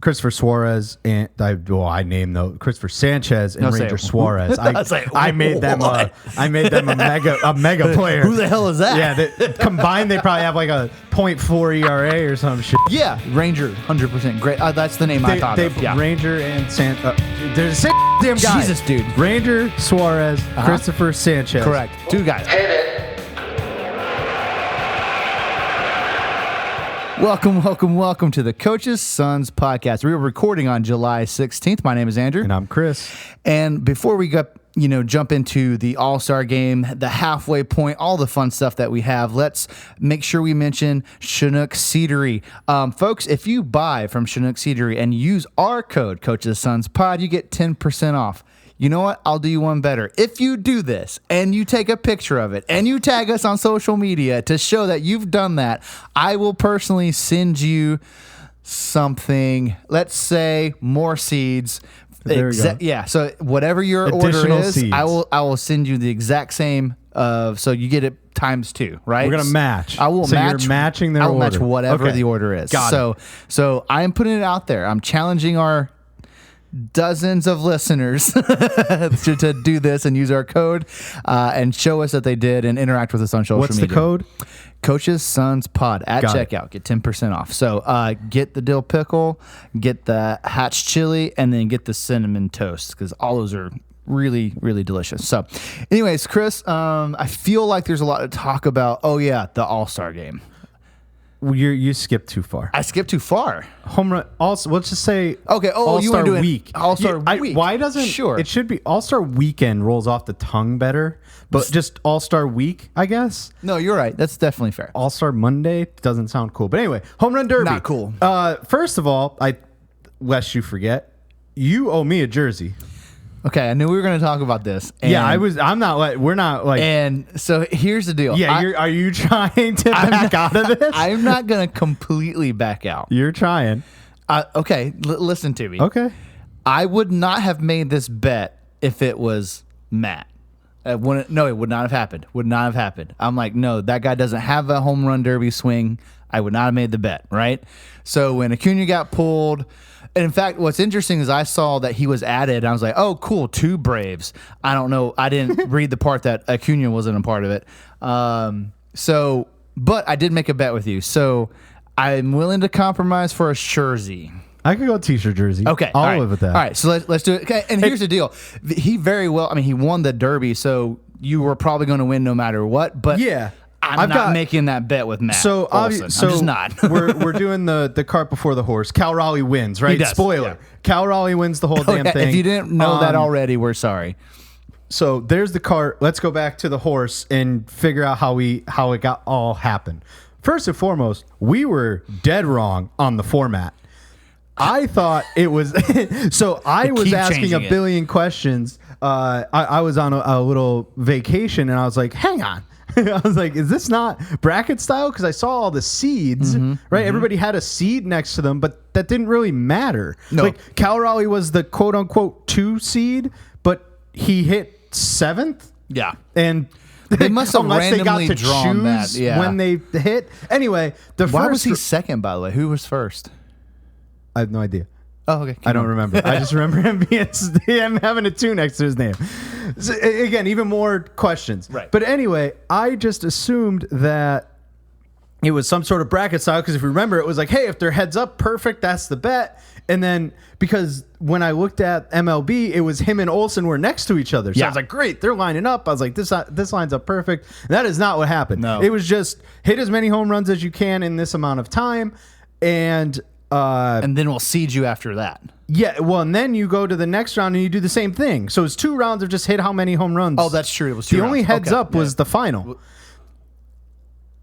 Christopher Suarez and I named those Christopher Sanchez and Ranger Suarez. I made them a mega player. Who the hell is that? Yeah, combined they probably have like a 0.4 ERA or some shit. Yeah, Ranger, 100% great. That's the name I thought of. Yeah. Ranger and there's the same damn guy. Jesus, dude. Ranger Suarez, Christopher Sanchez. Correct. 2 guys. Hit it. Welcome to the Coach's Sons podcast. We were recording on July 16th. My name is Andrew. And I'm Chris. And before we jump into the All-Star game, the halfway point, all the fun stuff that we have, let's make sure we mention Chinook Seedery. Folks, if you buy from Chinook Seedery and use our code Coach's Sons Pod, you get 10% off. You know what? I'll do you one better. If you do this and you take a picture of it and you tag us on social media to show that you've done that, I will personally send you something. Let's say more seeds. There you go. Yeah. So whatever your Additional order is, seeds. I will send you the exact same. So you get it times 2, right? We're gonna match. I will match. You're matching their I will order. match whatever the order is. Got it. So I am putting it out there. I'm challenging our dozens of listeners to do this and use our code and show us that they did and interact with us on social media. What's the code? Coach's Sons Pod at checkout. Get 10% off. So get the dill pickle, get the hatch chili, and then get the cinnamon toast because all those are really, really delicious. So anyways, Chris, I feel like there's a lot to talk about. Oh, yeah, the All-Star game. You skipped too far. I skipped too far. Home run. Also, let's just say okay. Oh, All-Star you want to do week. All-Star week. Why doesn't it should be All-Star weekend rolls off the tongue better, but just All-Star week, I guess. No, you're right. That's definitely fair. All-Star Monday doesn't sound cool, but anyway, home run derby. Not cool. First of all, lest you forget, you owe me a jersey. Okay, I knew we were going to talk about this. And I'm not. We're not like. And so here's the deal. Yeah, are you trying to back out of this? I'm not going to completely back out. You're trying. Okay, listen to me. Okay. I would not have made this bet if it was Matt. No, it would not have happened. Would not have happened. I'm like, no, that guy doesn't have a home run derby swing. I would not have made the bet, right? So when Acuna got pulled. And in fact, what's interesting is I saw that he was added. And I was like, oh, cool, 2 Braves. I don't know. I didn't read the part that Acuna wasn't a part of it. But I did make a bet with you. So I'm willing to compromise for a jersey. I could go t-shirt jersey. Okay. I'll live with that. All right. So let's do it. Okay. And here's the deal. He very well, he won the Derby. So you were probably going to win no matter what. But yeah. I'm not making that bet with Matt. So I'm just not. we're doing the cart before the horse. Cal Raleigh wins, right? He does, Spoiler. yeah. Cal Raleigh wins the whole damn thing. If you didn't know that already, we're sorry. So there's the cart. Let's go back to the horse and figure out how it got all happened. First and foremost, we were dead wrong on the format. I thought it was so I was asking a billion questions. I was on a little vacation and I was like, hang on. I was like, is this not bracket style? Because I saw all the seeds, right? Mm-hmm. Everybody had a seed next to them, but that didn't really matter. No. Like, Cal Raleigh was the quote-unquote 2 seed, but he hit 7th? Yeah. And they must have unless randomly they got to drawn choose that. Yeah. when they hit. Anyway, Why was he second, by the way? Who was first? I have no idea. Oh, okay. I don't remember. I just remember him having a 2 next to his name. So, again, even more questions. Right. But anyway, I just assumed that it was some sort of bracket style because if you remember, it was like, hey, if they're heads up, perfect, that's the bet. And then because when I looked at MLB, it was him and Olsen were next to each other. So I was like, great, they're lining up. I was like, this lines up perfect. And that is not what happened. No. It was just hit as many home runs as you can in this amount of time. And then we'll seed you after that. Yeah, well, and then you go to the next round and you do the same thing. So it's 2 rounds of just hit how many home runs. Oh, that's true. It was 2 the rounds. only heads up was the final.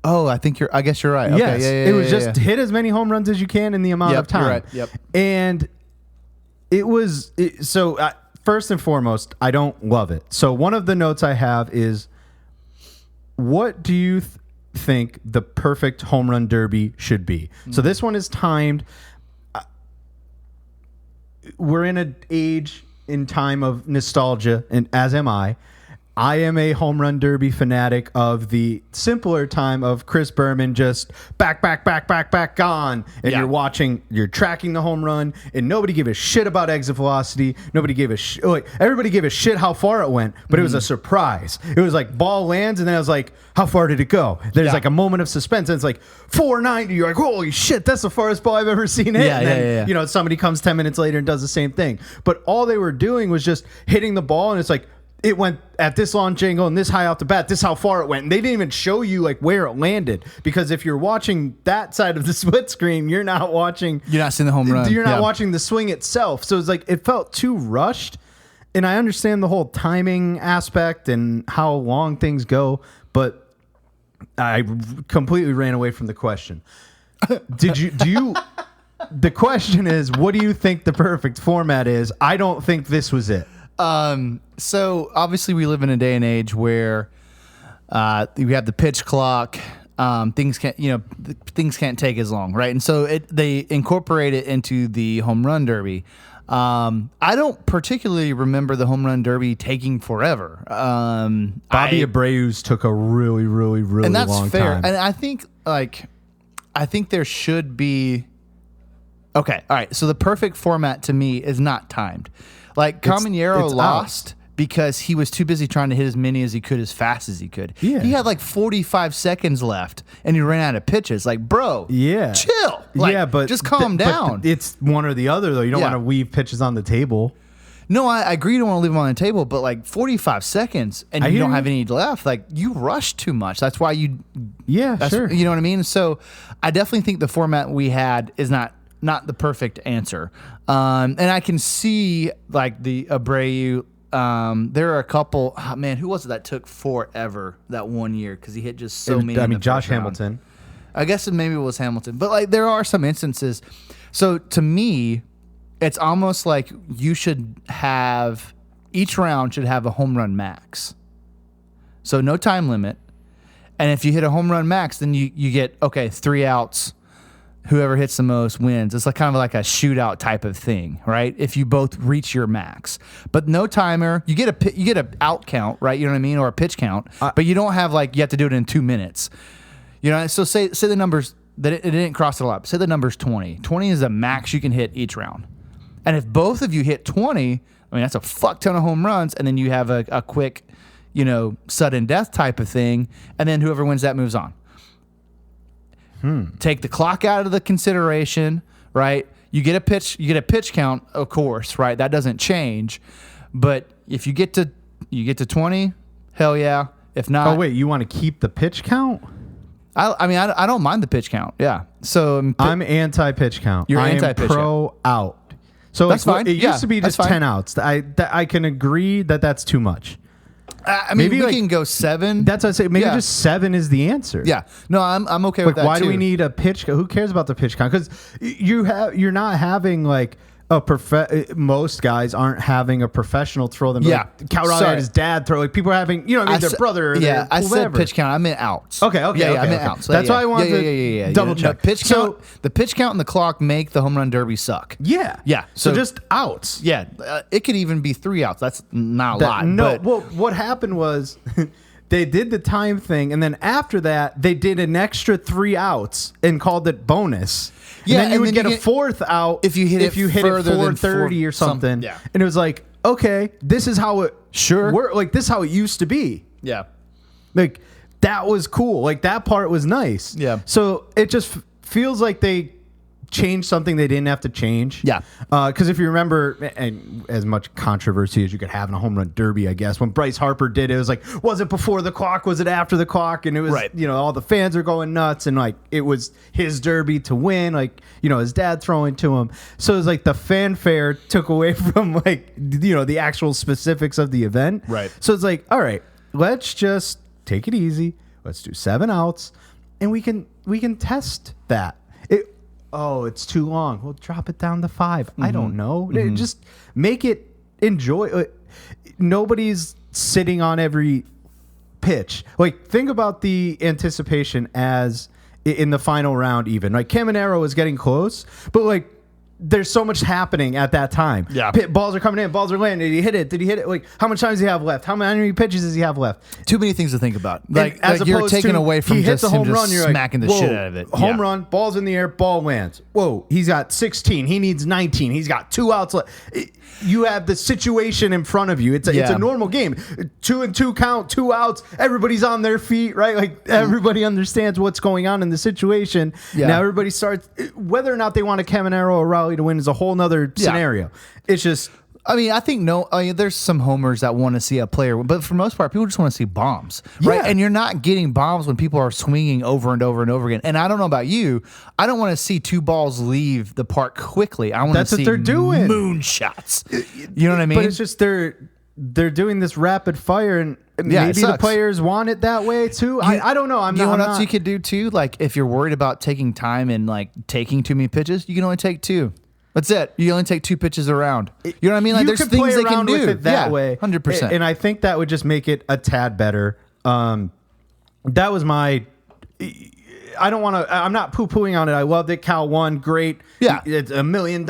Oh, I guess you're right. Okay, yes, yeah, it was just hit as many home runs as you can in the amount of time. You're right. Yep. And it was first and foremost, I don't love it. So one of the notes I have is, what do you think the perfect home run derby should be? Mm-hmm. So this one is timed. We're in an age in time of nostalgia, and as am I I am a home run derby fanatic of the simpler time of Chris Berman just back, gone. And you're tracking the home run, and nobody gave a shit about exit velocity. Nobody gave a shit. Like, everybody gave a shit how far it went, but it was a surprise. It was like ball lands, and then I was like, how far did it go? There's like a moment of suspense, and it's like 490. You're like, holy shit, that's the farthest ball I've ever seen hit. And then, you know, somebody comes 10 minutes later and does the same thing. But all they were doing was just hitting the ball, and it's like, it went at this launch angle and this high off the bat. This is how far it went. And they didn't even show you like where it landed, because if you're watching that side of the split screen, you're not seeing the home run. You're not watching the swing itself. So it's like it felt too rushed. And I understand the whole timing aspect and how long things go, but I completely ran away from the question. The question is, what do you think the perfect format is? I don't think this was it. So obviously we live in a day and age where we have the pitch clock. Things can't take as long, right? And so they incorporate it into the home run derby. I don't particularly remember the home run derby taking forever. Bobby Abreu's took a really, really, really and that's long fair. time. And I think there should be. Okay, all right. So the perfect format to me is not timed. Like Caminero lost because he was too busy trying to hit as many as he could as fast as he could. Yeah. He had like 45 seconds left and he ran out of pitches. Like, bro, chill. Like, but just calm down. But it's one or the other, though. You don't want to leave pitches on the table. No, I agree. You don't want to leave them on the table, but like 45 seconds and you don't have any left. Like, you rush too much. That's why you. Yeah, sure. You know what I mean? So I definitely think the format we had is not the perfect answer. And I can see like the Abreu. There are a couple. Oh, man, who was it that took forever that one year because he hit just so many? I mean, Josh Hamilton. I guess maybe it was Hamilton, but like there are some instances. So to me, it's almost like you should have each round should have a home run max. So no time limit, and if you hit a home run max, then you get 3 outs. Whoever hits the most wins. It's like kind of like a shootout type of thing, right? If you both reach your max, but no timer, you get a out count, right? You know what I mean, or a pitch count, but you don't have like you have to do it in 2 minutes. You know, so say the numbers that it didn't cross it a lot. Say the number's 20. 20 is the max you can hit each round, and if both of you hit 20, I mean that's a fuck ton of home runs, and then you have a quick, sudden death type of thing, and then whoever wins that moves on. Take the clock out of the consideration, right? You get a pitch count, of course, right? That doesn't change. But if you get to 20, hell yeah. If not, you want to keep the pitch count? I don't mind the pitch count. Yeah. So I'm anti pitch count. You're anti-pitch count. Pro out. So that's fine. It used to be just 10 outs. I can agree that that's too much. Maybe we can go 7. That's what I say. Maybe just 7 is the answer. Yeah. No, I'm okay with that. Why do we need a pitch? Who cares about the pitch count? Because you're not having like most guys aren't having a professional throw them. Yeah. Like, Cal Raleigh had his dad throw. Like people are having, their brother. Or I said whatever. pitch count. I meant outs. Okay. I meant outs. That's why I wanted to double check. The pitch count and the clock make the home run derby suck. Yeah. Yeah. So just outs. Yeah. It could even be 3 outs. That's not a lot. No. Well, what happened was they did the time thing, and then after that, they did an extra 3 outs and called it bonus. Yeah, and then you would get a 4th out if you hit it 430 or something. Yeah. And it was like, okay, this is how it worked. Like this is how it used to be. Yeah. Like that was cool. Like that part was nice. Yeah. So it just feels like they changed something they didn't have to change. Yeah. Because if you remember, and as much controversy as you could have in a home run derby, I guess, when Bryce Harper did it, it was like, was it before the clock? Was it after the clock? And it was, all the fans are going nuts. And like, it was his derby to win, like, his dad throwing to him. So it was like the fanfare took away from like, the actual specifics of the event. Right. So it's like, all right, let's just take it easy. Let's do 7 outs and we can test that. It's too long. We'll drop it down to 5. Mm-hmm. I don't know. Mm-hmm. Just make it enjoy. Nobody's sitting on every pitch. Like, think about the anticipation as in the final round even. Like, Caminero is getting close, but like, there's so much happening at that time. Yeah. Balls are coming in, balls are landing. Did he hit it? Did he hit it? Like, how much time does he have left? How many pitches does he have left? Too many things to think about. As You're opposed taken to, away from he hits just a him home just run, you're smacking like, the whoa, shit out of it. Home Yeah. run, ball's in the air, ball lands. Whoa, he's got 16. He needs 19. He's got 2 outs left. You have the situation in front of you. It's a normal game. 2-2 count, 2 outs. Everybody's on their feet, right? Like, everybody understands what's going on in the situation. Yeah. Now everybody starts, whether or not they want a Caminero or Raleigh to win is a whole nother scenario. It's just, I mean, I think there's some homers that want to see a player, but for the most part, people just want to see bombs, right? Yeah. And you're not getting bombs when people are swinging over and over and over again. And I don't know about you, I don't want to see 2 balls leave the park quickly. I want to see what they're doing. moonshots. You know what I mean? But it's just they're doing this rapid fire, and maybe the players want it that way too. I don't know. You know what else you could do too? Like, if you're worried about taking time and like taking too many pitches, you can only take 2. That's it. You only take 2 pitches around. You know what I mean? Like, there's things they can do with it that way, 100%. And I think that would just make it a tad better. That was my. I don't want to. I'm not poo-pooing on it. I loved it. Cal won. Great. Yeah. It's $1 million.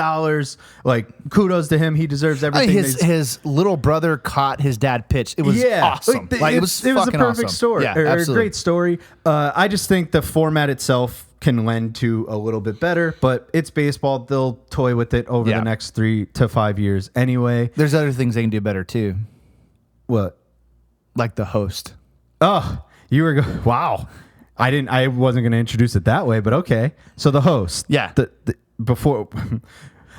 Like, kudos to him. He deserves everything. His little brother caught his dad pitch. It was awesome. It was a fucking perfect awesome. story. Yeah, a absolutely. great story. I just think the format itself can lend to a little bit better, but it's baseball. They'll toy with it over the next 3 to 5 years anyway. There's other things they can do better too. What? Like the host. Oh, you were wow. I wasn't going to introduce it that way, but okay. So the host. Yeah. Before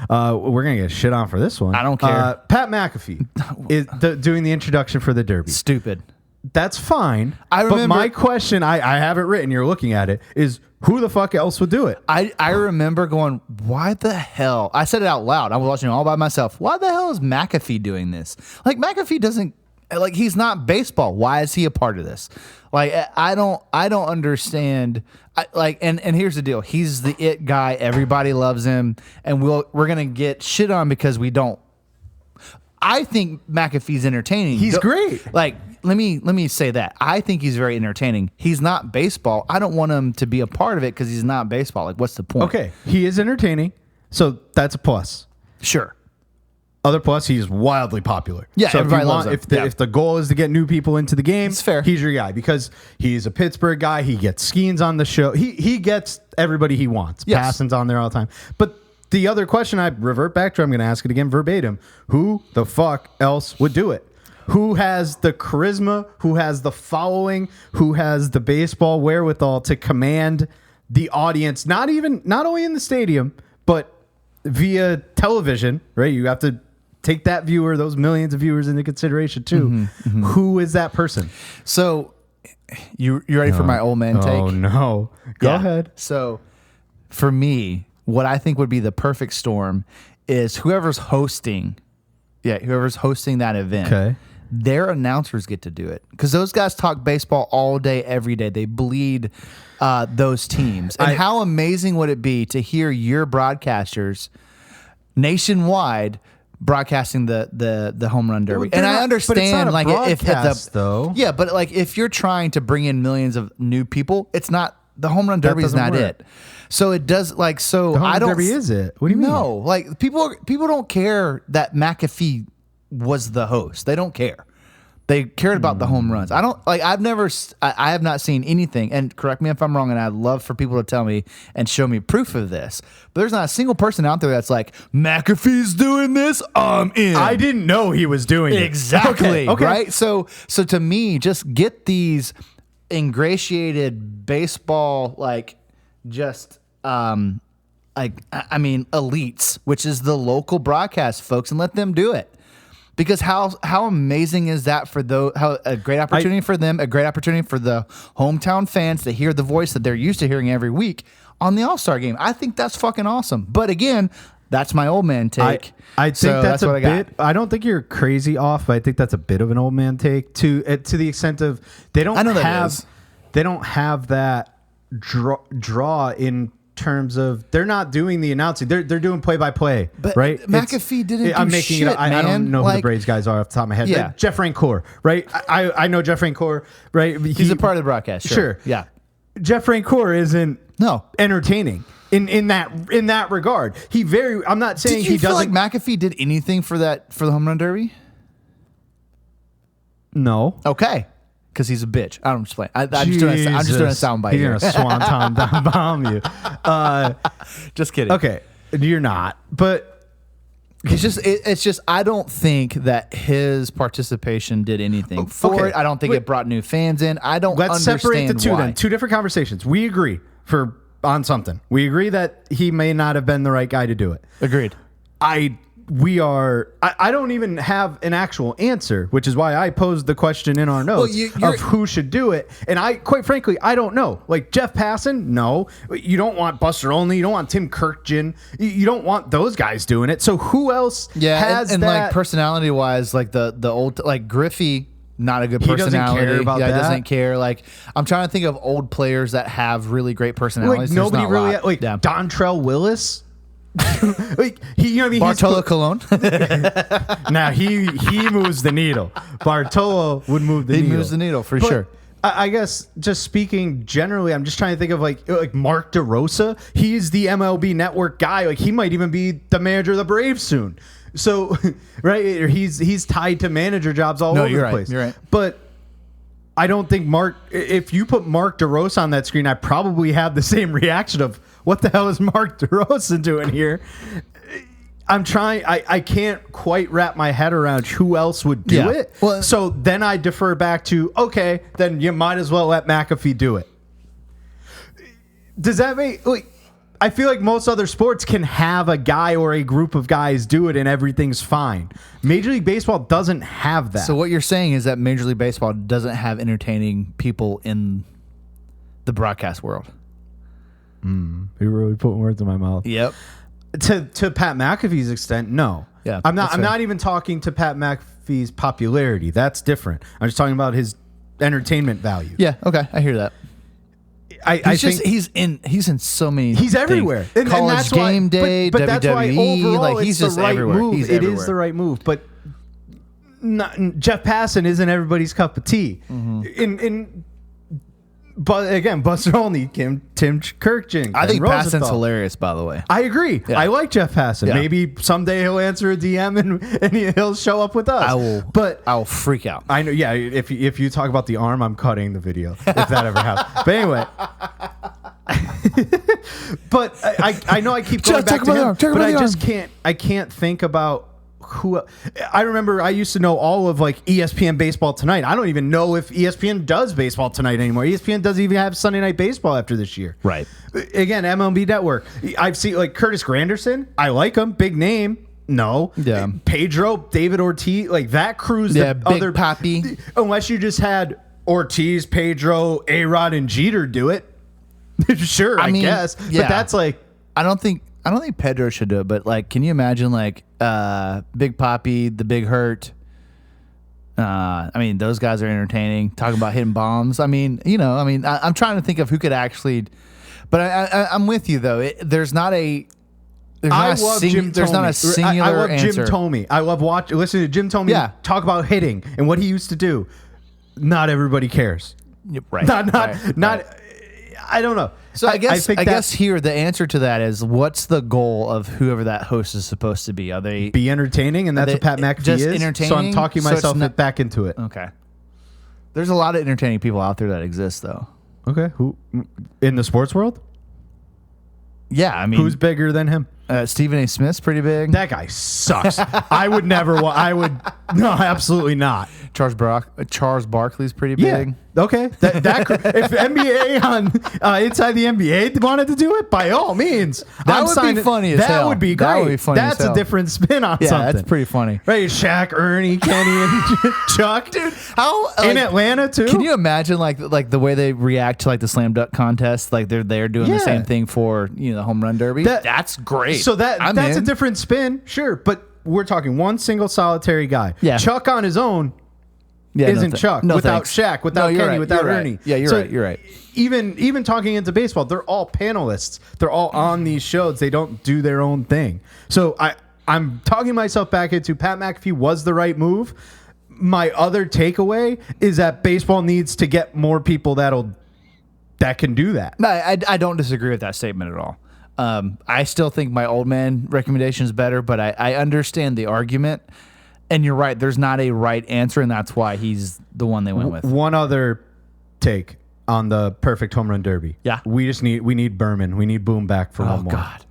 we're going to get shit on for this one. I don't care. Pat McAfee is doing the introduction for the Derby. Stupid. That's fine. I remember, but my question, I have it written, you're looking at it, is who the fuck else would do it? I remember going, why the hell? I said it out loud. I was watching it all by myself. Why the hell is McAfee doing this? Like, McAfee doesn't, like, he's not baseball. Why is he a part of this? Like, I don't understand. And here's the deal. He's the it guy. Everybody loves him. And we're going to get shit on because we don't. I think McAfee's entertaining. He's great. Like, let me say that. I think he's very entertaining. He's not baseball. I don't want him to be a part of it because he's not baseball. Like, what's the point? Okay, he is entertaining, so that's a plus. Sure. Other plus, he's wildly popular. Yeah, so everybody loves him. If the goal is to get new people into the game, it's fair. He's your guy because he's a Pittsburgh guy. He gets Skeens on the show. He gets everybody he wants. Yes. Passon's on there all the time. But the other question I revert back to, I'm going to ask it again verbatim. Who the fuck else would do it? Who has the charisma, who has the following, who has the baseball wherewithal to command the audience, not only in the stadium, but via television, right? You have to take that viewer, those millions of viewers into consideration too. Who is that person? So, you ready for my old man take? Oh, no. Go ahead. So, for me, what I think would be the perfect storm is whoever's hosting that event. Okay. Their announcers get to do it because those guys talk baseball all day, every day. They bleed those teams. And how amazing would it be to hear your broadcasters nationwide broadcasting the home run derby? Well, and I understand, but it's not a like, broadcast, though. Yeah, but like if you're trying to bring in millions of new people, it's not the home run derby is not work. it. So it does like so. The home I run don't. derby is it? What do you mean? No, like people don't care that McAfee was the host. They don't care. They cared about the home runs. I have not seen anything, and correct me if I'm wrong, and I'd love for people to tell me and show me proof of this, but there's not a single person out there that's like, McAfee's doing this, I'm in. I didn't know he was doing it. Exactly. Okay. Right? So to me, just get these ingratiated baseball, like, just, elites, which is the local broadcast folks, and let them do it. Because how amazing is that for a great opportunity for them, a great opportunity for the hometown fans to hear the voice that they're used to hearing every week on the All-Star game. I think that's fucking awesome. But again, that's my old man take. I think that's a bit. I don't think you're crazy off, but I think that's a bit of an old man take to the extent of they don't have that draw in terms of they're not doing the announcing. They're doing play-by-play, but right? McAfee didn't I'm do making shit, it. I don't know who the Braves guys are off the top of my head. Yeah. Jeff Francoeur, right? I know Jeff Francoeur, right? He's a part of the broadcast. Sure. Yeah. Jeff Francoeur isn't No entertaining. in that regard. I'm not saying Did you he feel doesn't. like McAfee did anything for the home run derby? No. Okay. Because he's a bitch. I'm just playing. I'm just doing a soundbite here. He's gonna swanton down bomb you. Just kidding. Okay, you're not. But It's just I don't think that his participation did anything for okay. it. I don't think it brought new fans in. I don't let's understand separate the two why. then. Two different conversations. We agree on something. We agree that he may not have been the right guy to do it. Agreed. I don't even have an actual answer, which is why I posed the question in our notes of who should do it. And quite frankly, I don't know. Like Jeff Passan, no. You don't want Buster Olney. You don't want Tim Kirkjian. You don't want those guys doing it. So who else has and that? like personality wise, like the old like Griffey, not a good He doesn't personality. care about that. He doesn't care. Like I'm trying to think of old players that have really great personalities. Like There's nobody not a really lot. like Dontrell Willis. Like Bartolo Colon. Now he moves the needle. Bartolo would move the needle. He moves the needle for sure. I guess just speaking generally, I'm just trying to think of like Mark DeRosa. He's the MLB Network guy. Like he might even be the manager of the Braves soon. So right, or he's tied to manager jobs all over the place. You're right. But I don't think if you put Mark DeRosa on that screen, I probably have the same reaction of what the hell is Mark DeRosa doing here? I'm trying. I can't quite wrap my head around who else would do it. Well, so then I defer back to, okay, then you might as well let McAfee do it. Does that make I feel like most other sports can have a guy or a group of guys do it and everything's fine. Major League Baseball doesn't have that. So what you're saying is that Major League Baseball doesn't have entertaining people in the broadcast world. You're really putting words in my mouth. Yep. To Pat McAfee's extent, no. Yeah, I'm not even talking to Pat McAfee's popularity. That's different. I'm just talking about his entertainment value. Yeah. Okay. I hear that. I think he's in so many. He's everywhere. And College that's Game Day, but WWE. that's why overall Like he's it's just the right everywhere. move. He's It everywhere. is the right move, but Jeff Passan isn't everybody's cup of tea. But again, Buster Olney, Tim Kirkjian. I think Rosenthal. Passan's hilarious, by the way. I agree. Yeah. I like Jeff Passan. Yeah. Maybe someday he'll answer a DM and he'll show up with us. I will freak out. I know. Yeah. If you talk about the arm, I'm cutting the video if that ever happens. But anyway. But I know I keep going back to him, but I just can't think about who. I remember I used to know all of like ESPN Baseball Tonight. I don't even know if ESPN does Baseball Tonight anymore. ESPN doesn't even have Sunday Night Baseball after this year. Right. Again, MLB Network. I've seen like Curtis Granderson. I like him. Big name. No. Yeah. Pedro, David Ortiz, like that crew's the Big other Papi. Unless you just had Ortiz, Pedro, A-Rod, and Jeter do it. Sure, I guess. yeah. But that's like I don't think Pedro should do it, but like, can you imagine like Big Papi, the Big Hurt? I mean, those guys are entertaining. Talking about hitting bombs. I mean, I'm trying to think of who could actually. But I'm with you though. There's not a. I love Jim Thome. There's not a singular I love answer. Jim Thome. I love listening to Jim Thome talk about hitting and what he used to do. Not everybody cares. Right. Not. I don't know. So I guess here the answer to that is, what's the goal of whoever that host is supposed to be? Are they be entertaining, and that's what Pat McAfee just is. entertaining? So I'm talking myself back into it. Okay. There's a lot of entertaining people out there that exist, though. Okay, who in the sports world? Yeah, I mean, who's bigger than him? Stephen A. Smith's pretty big. That guy sucks. I would never. No, absolutely not. Charles Barkley's pretty big. Yeah. Okay. That if NBA on Inside the NBA wanted to do it, by all means, that would be funny as hell. That would be great. That would be funny. That's a different spin on something. Yeah, that's pretty funny. Right, Shaq, Ernie, Kenny, and Chuck, dude. How in Atlanta too? Can you imagine like the way they react to like the slam dunk contest? Like they're doing the same thing for the home run derby. That's great. So that's a different spin, sure, but we're talking one single solitary guy. Yeah. Chuck on his own. Isn't Chuck without Shaq, without Kenny, without Ernie. Yeah, you're right. Even talking into baseball, they're all panelists. They're all on these shows. They don't do their own thing. So I'm talking myself back into Pat McAfee was the right move. My other takeaway is that baseball needs to get more people that can do that. No, I don't disagree with that statement at all. I still think my old man recommendation is better, but I understand the argument. And you're right. There's not a right answer, and that's why he's the one they went with. One other take on the perfect home run derby. Yeah. We need Berman. We need Boom back for one more. Oh, God.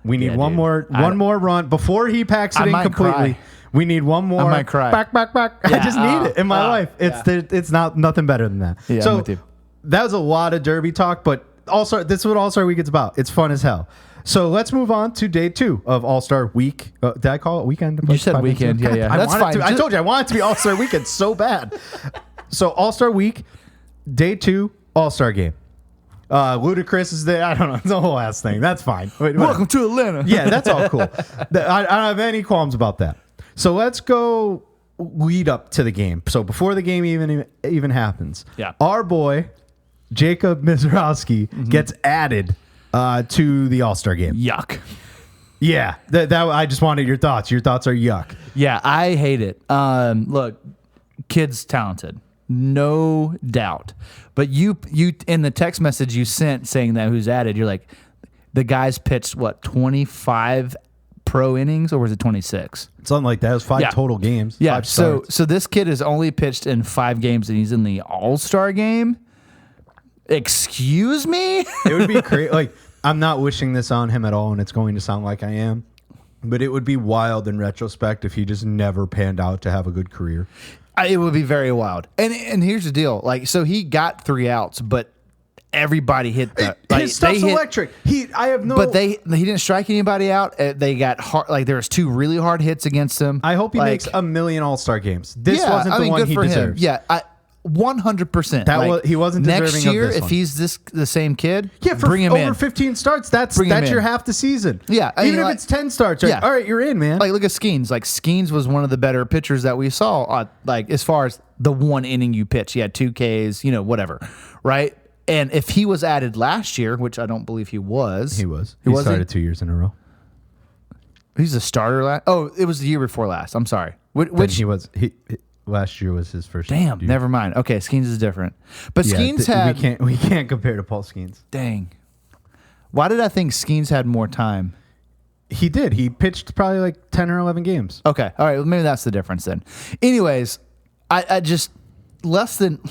We need Yeah, one dude. more run before he packs it in might completely. cry. We need one more. I might cry. Back. Yeah. I just need it in my life. It's not nothing better than that. Yeah, so I'm with you. that was a lot of derby talk, but also this is what All-Star Week is about. It's fun as hell. So let's move on to day 2 of All-Star Week. Did I call it weekend? You said weekend. Yeah. That's fine. I told you I want it to be All-Star Weekend so bad. So All-Star Week, day 2, All-Star Game. Ludacris is there. I don't know. It's a whole ass thing. That's fine. Welcome to Atlanta. Yeah, that's all cool. I don't have any qualms about that. So let's go lead up to the game. So before the game even happens, our boy Jacob Mizrowski gets added to the All-Star game. Yuck. Yeah, that I just wanted your thoughts. Your thoughts are yuck. Yeah, I hate it. Look, kid's talented, no doubt. But you in the text message you sent saying that who's added, you're like, the guy's pitched what 25 pro innings, or was it 26? Something like that. It was 5 total games. Yeah. 5 starts. So this kid has only pitched in 5 games, and he's in the All-Star game. Excuse me? It would be crazy. Like, I'm not wishing this on him at all, and it's going to sound like I am. But it would be wild in retrospect if he just never panned out to have a good career. It would be very wild. And here's the deal. Like, so he got 3 outs, but everybody hit the his stuff's electric. He didn't strike anybody out. They got hard. Like, there was 2 really hard hits against him. I hope he makes a million All-Star games. This wasn't the one he deserves. Yeah, 100%. He wasn't deserving next year of this if one. he's the same kid. Yeah, for bring him over in. 15 starts, that's your half the season. Yeah, even if it's 10 starts. All right, you're in, man. Like, look at Skeens. Like, Skeens was one of the better pitchers that we saw. Like, as far as the 1 inning you pitch, he had 2 Ks. Whatever, right? And if he was added last year, which I don't believe he was, he started 2 years in a row. He's a starter last. Oh, it was the year before last. I'm sorry. Which last year was his first. Damn, year. Never mind. Okay, Skeens is different. But Skeens had. We can't compare to Paul Skeens. Dang. Why did I think Skeens had more time? He did. He pitched probably like 10 or 11 games. Okay. All right. Well, maybe that's the difference then. Anyways, I just less than.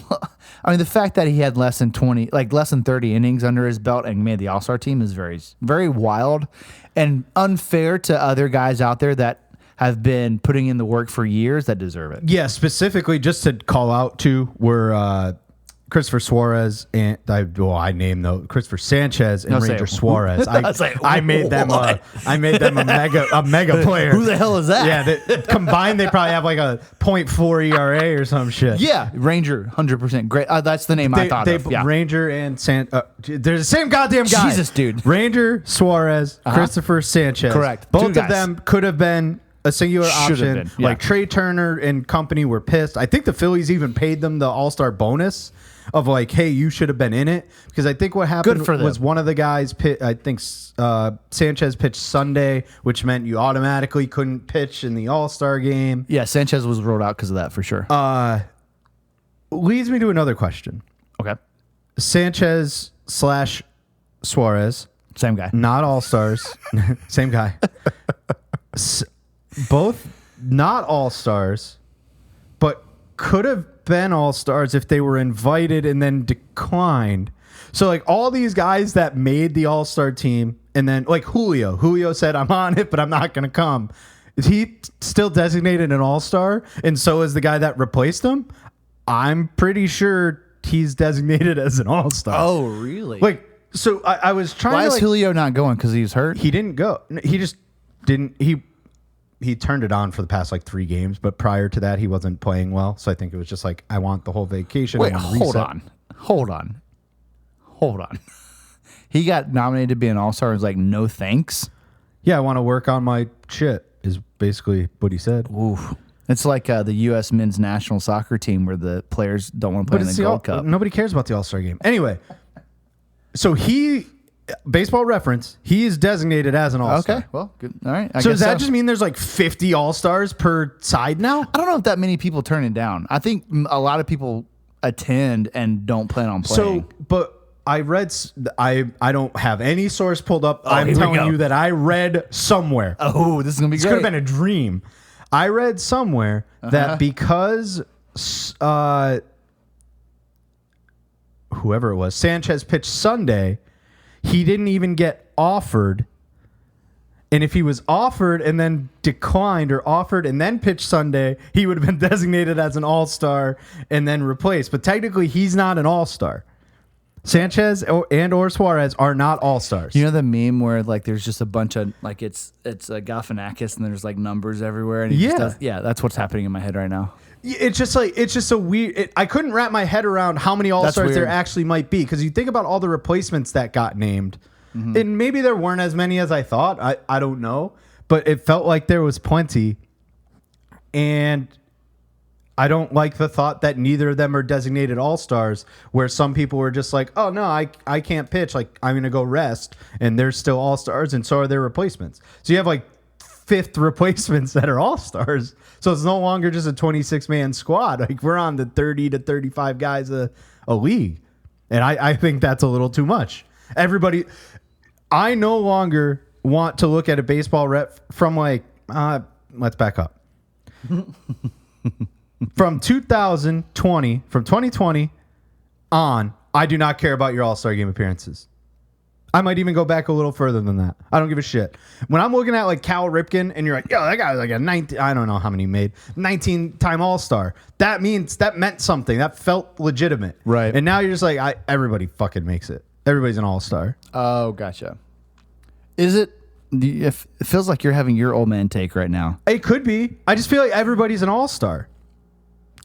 I mean, the fact that he had less than 30 innings under his belt and made the All-Star team is very, very wild and unfair to other guys out there that have been putting in the work for years that deserve it. Yeah, specifically, just to call out too, were Christopher Suarez and Christopher Sanchez and Ranger Suarez. I made them a mega player. Who the hell is that? Yeah, combined they probably have like a 0.4 ERA or some shit. Yeah, Ranger, 100% great. That's the name I thought of. Yeah. Ranger and they're the same goddamn guy. Jesus, dude. Ranger Suarez, Christopher Sanchez. Correct. Both of them could have been a singular option. Been, yeah. Like Trey Turner and company were pissed. I think the Phillies even paid them the All-Star bonus of like, hey, you should have been in it. Because I think what happened was one of the guys, I think Sanchez pitched Sunday, which meant you automatically couldn't pitch in the All-Star game. Yeah, Sanchez was ruled out because of that for sure. Leads me to another question. Okay. Sanchez / Suarez. Same guy. Not All-Stars. Same guy. Both not All-Stars, but could have been All-Stars if they were invited and then declined. So like all these guys that made the All-Star team and then like Julio said, I'm on it, but I'm not going to come. Is he still designated an All-Star? And so is the guy that replaced him? I'm pretty sure he's designated as an All-Star. Oh, really? Like, so I was trying Why to is Julio not going? Because he was hurt? He didn't go. He just didn't. He turned it on for the past like 3 games, but prior to that, he wasn't playing well. So I think it was just like, I want the whole vacation. Wait, hold on. He got nominated to be an All-Star and was like, no thanks? Yeah, I want to work on my shit, is basically what he said. Oof. It's like the U.S. men's national soccer team where the players don't want to play in the Gold Cup. Nobody cares about the All-Star game. Anyway, so baseball reference, he is designated as an All-Star. Okay, well, good. All right. So does that just mean there's like 50 All-Stars per side now? I don't know if that many people turn it down. I think a lot of people attend and don't plan on playing. So, but I read. I don't have any source pulled up. I'm here we telling go. you that I read somewhere. Oh, this is gonna be This great. could have been a dream. I read somewhere that because whoever it was, Sanchez pitched Sunday, he didn't even get offered. And if he was offered and then declined, or offered and then pitched Sunday, he would have been designated as an all-star and then replaced. But technically, he's not an all-star. Sanchez or Suarez are not all-stars. You know the meme where like there's just a bunch of like it's a Galifianakis and there's like numbers everywhere and he just does, that's what's happening in my head right now. It's just a weird. I couldn't wrap my head around how many all-stars there actually might be, because you think about all the replacements that got named. And maybe there weren't as many as I thought. I don't know. But it felt like there was plenty. And I don't like the thought that neither of them are designated all-stars, where some people were just like, oh, no, I can't pitch. Like, I'm going to go rest. And they're still all-stars, and so are their replacements. So you have like fifth replacements that are all-stars. So it's no longer just a 26-man squad. Like, we're on the 30 to 35 guys a league. And I think that's a little too much. Everybody... I no longer want to look at a baseball rep from like, let's back up. From 2020 on, I do not care about your All-Star Game appearances. I might even go back a little further than that. I don't give a shit. When I'm looking at like Cal Ripken and you're like, yo, that guy was like a 19, I don't know how many he made, 19-time All-Star. That meant something. That felt legitimate. Right. And now you're just like, everybody fucking makes it. Everybody's an all-star. Oh, gotcha. Is it? It feels like you're having your old man take right now. It could be. I just feel like everybody's an all-star.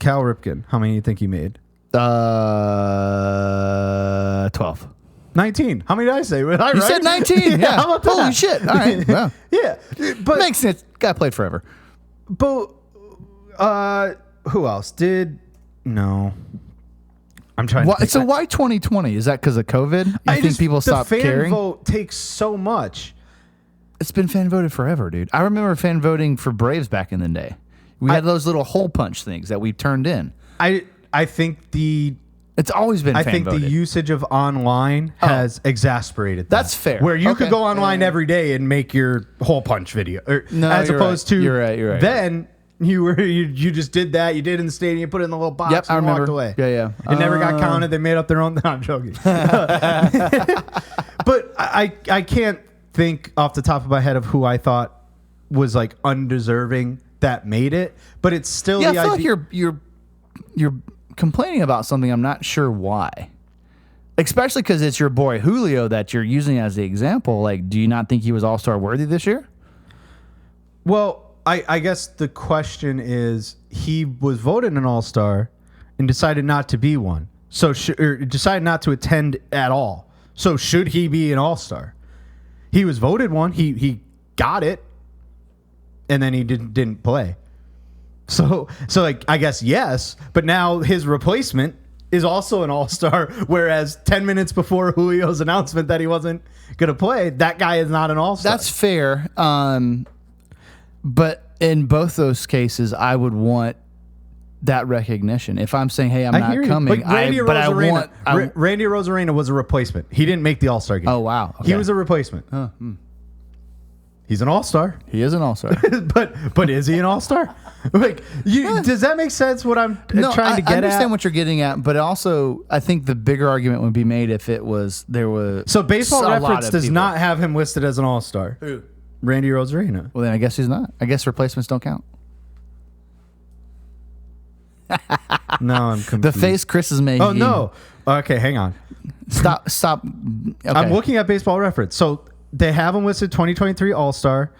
Cal Ripken, how many do you think he made? 12. 19. How many did I say? Was I You right? said 19. Yeah. How about that? Holy shit. All right. Well, Yeah. But makes sense. Guy played forever. who else did? No. I'm trying to think. So why 2020? Is that because of COVID? You think people stopped caring? The fan vote takes so much. It's been fan voted forever, dude. I remember fan voting for Braves back in the day. We had those little hole punch things that we turned in. I think It's always been fan voted. the usage of online has exasperated that. That's fair. Where you Okay. could go online every day and make your hole punch video. No, as you're opposed right. to You're right. Then you just did that. You did it in the stadium. You put it in the little box. Yep, I and remember. walked away. Yeah. It never got counted. They made up their own. No, I'm joking. But I can't think off the top of my head of who I thought was like undeserving that made it. But it's still Yeah, the I feel idea. like you're complaining about something. I'm not sure why. Especially because it's your boy Julio that you're using as the example. Like, do you not think he was All-Star worthy this year? Well, I guess the question is, he was voted an all-star and decided not to be one. So or decided not to attend at all. So should he be an all-star? He was voted one. He got it, and then he didn't play. So like, I guess yes, but now his replacement is also an all-star, whereas 10 minutes before Julio's announcement that he wasn't going to play, that guy is not an all-star. That's fair. But in both those cases, I would want that recognition. If I'm saying, hey, I'm I not hear you. coming, Like Randy but I want... Randy Rosarena was a replacement. He didn't make the all-star game. Oh, wow. He Okay. was a replacement. He's an all-star. He is an all-star. but is he an all-star? Like, does that make sense what I'm trying to get I understand at? what you're getting at, but also I think the bigger argument would be made if it was there was So Baseball a lot Reference of does people. not have him listed as an all-star. Who? Randy Rosarena. Well, then I guess he's not. I guess replacements don't count. No, I'm confused. The face Chris is making. Oh, no. Okay, hang on. Stop. Okay. I'm looking at Baseball Reference. So they have him listed 2023 All-Star.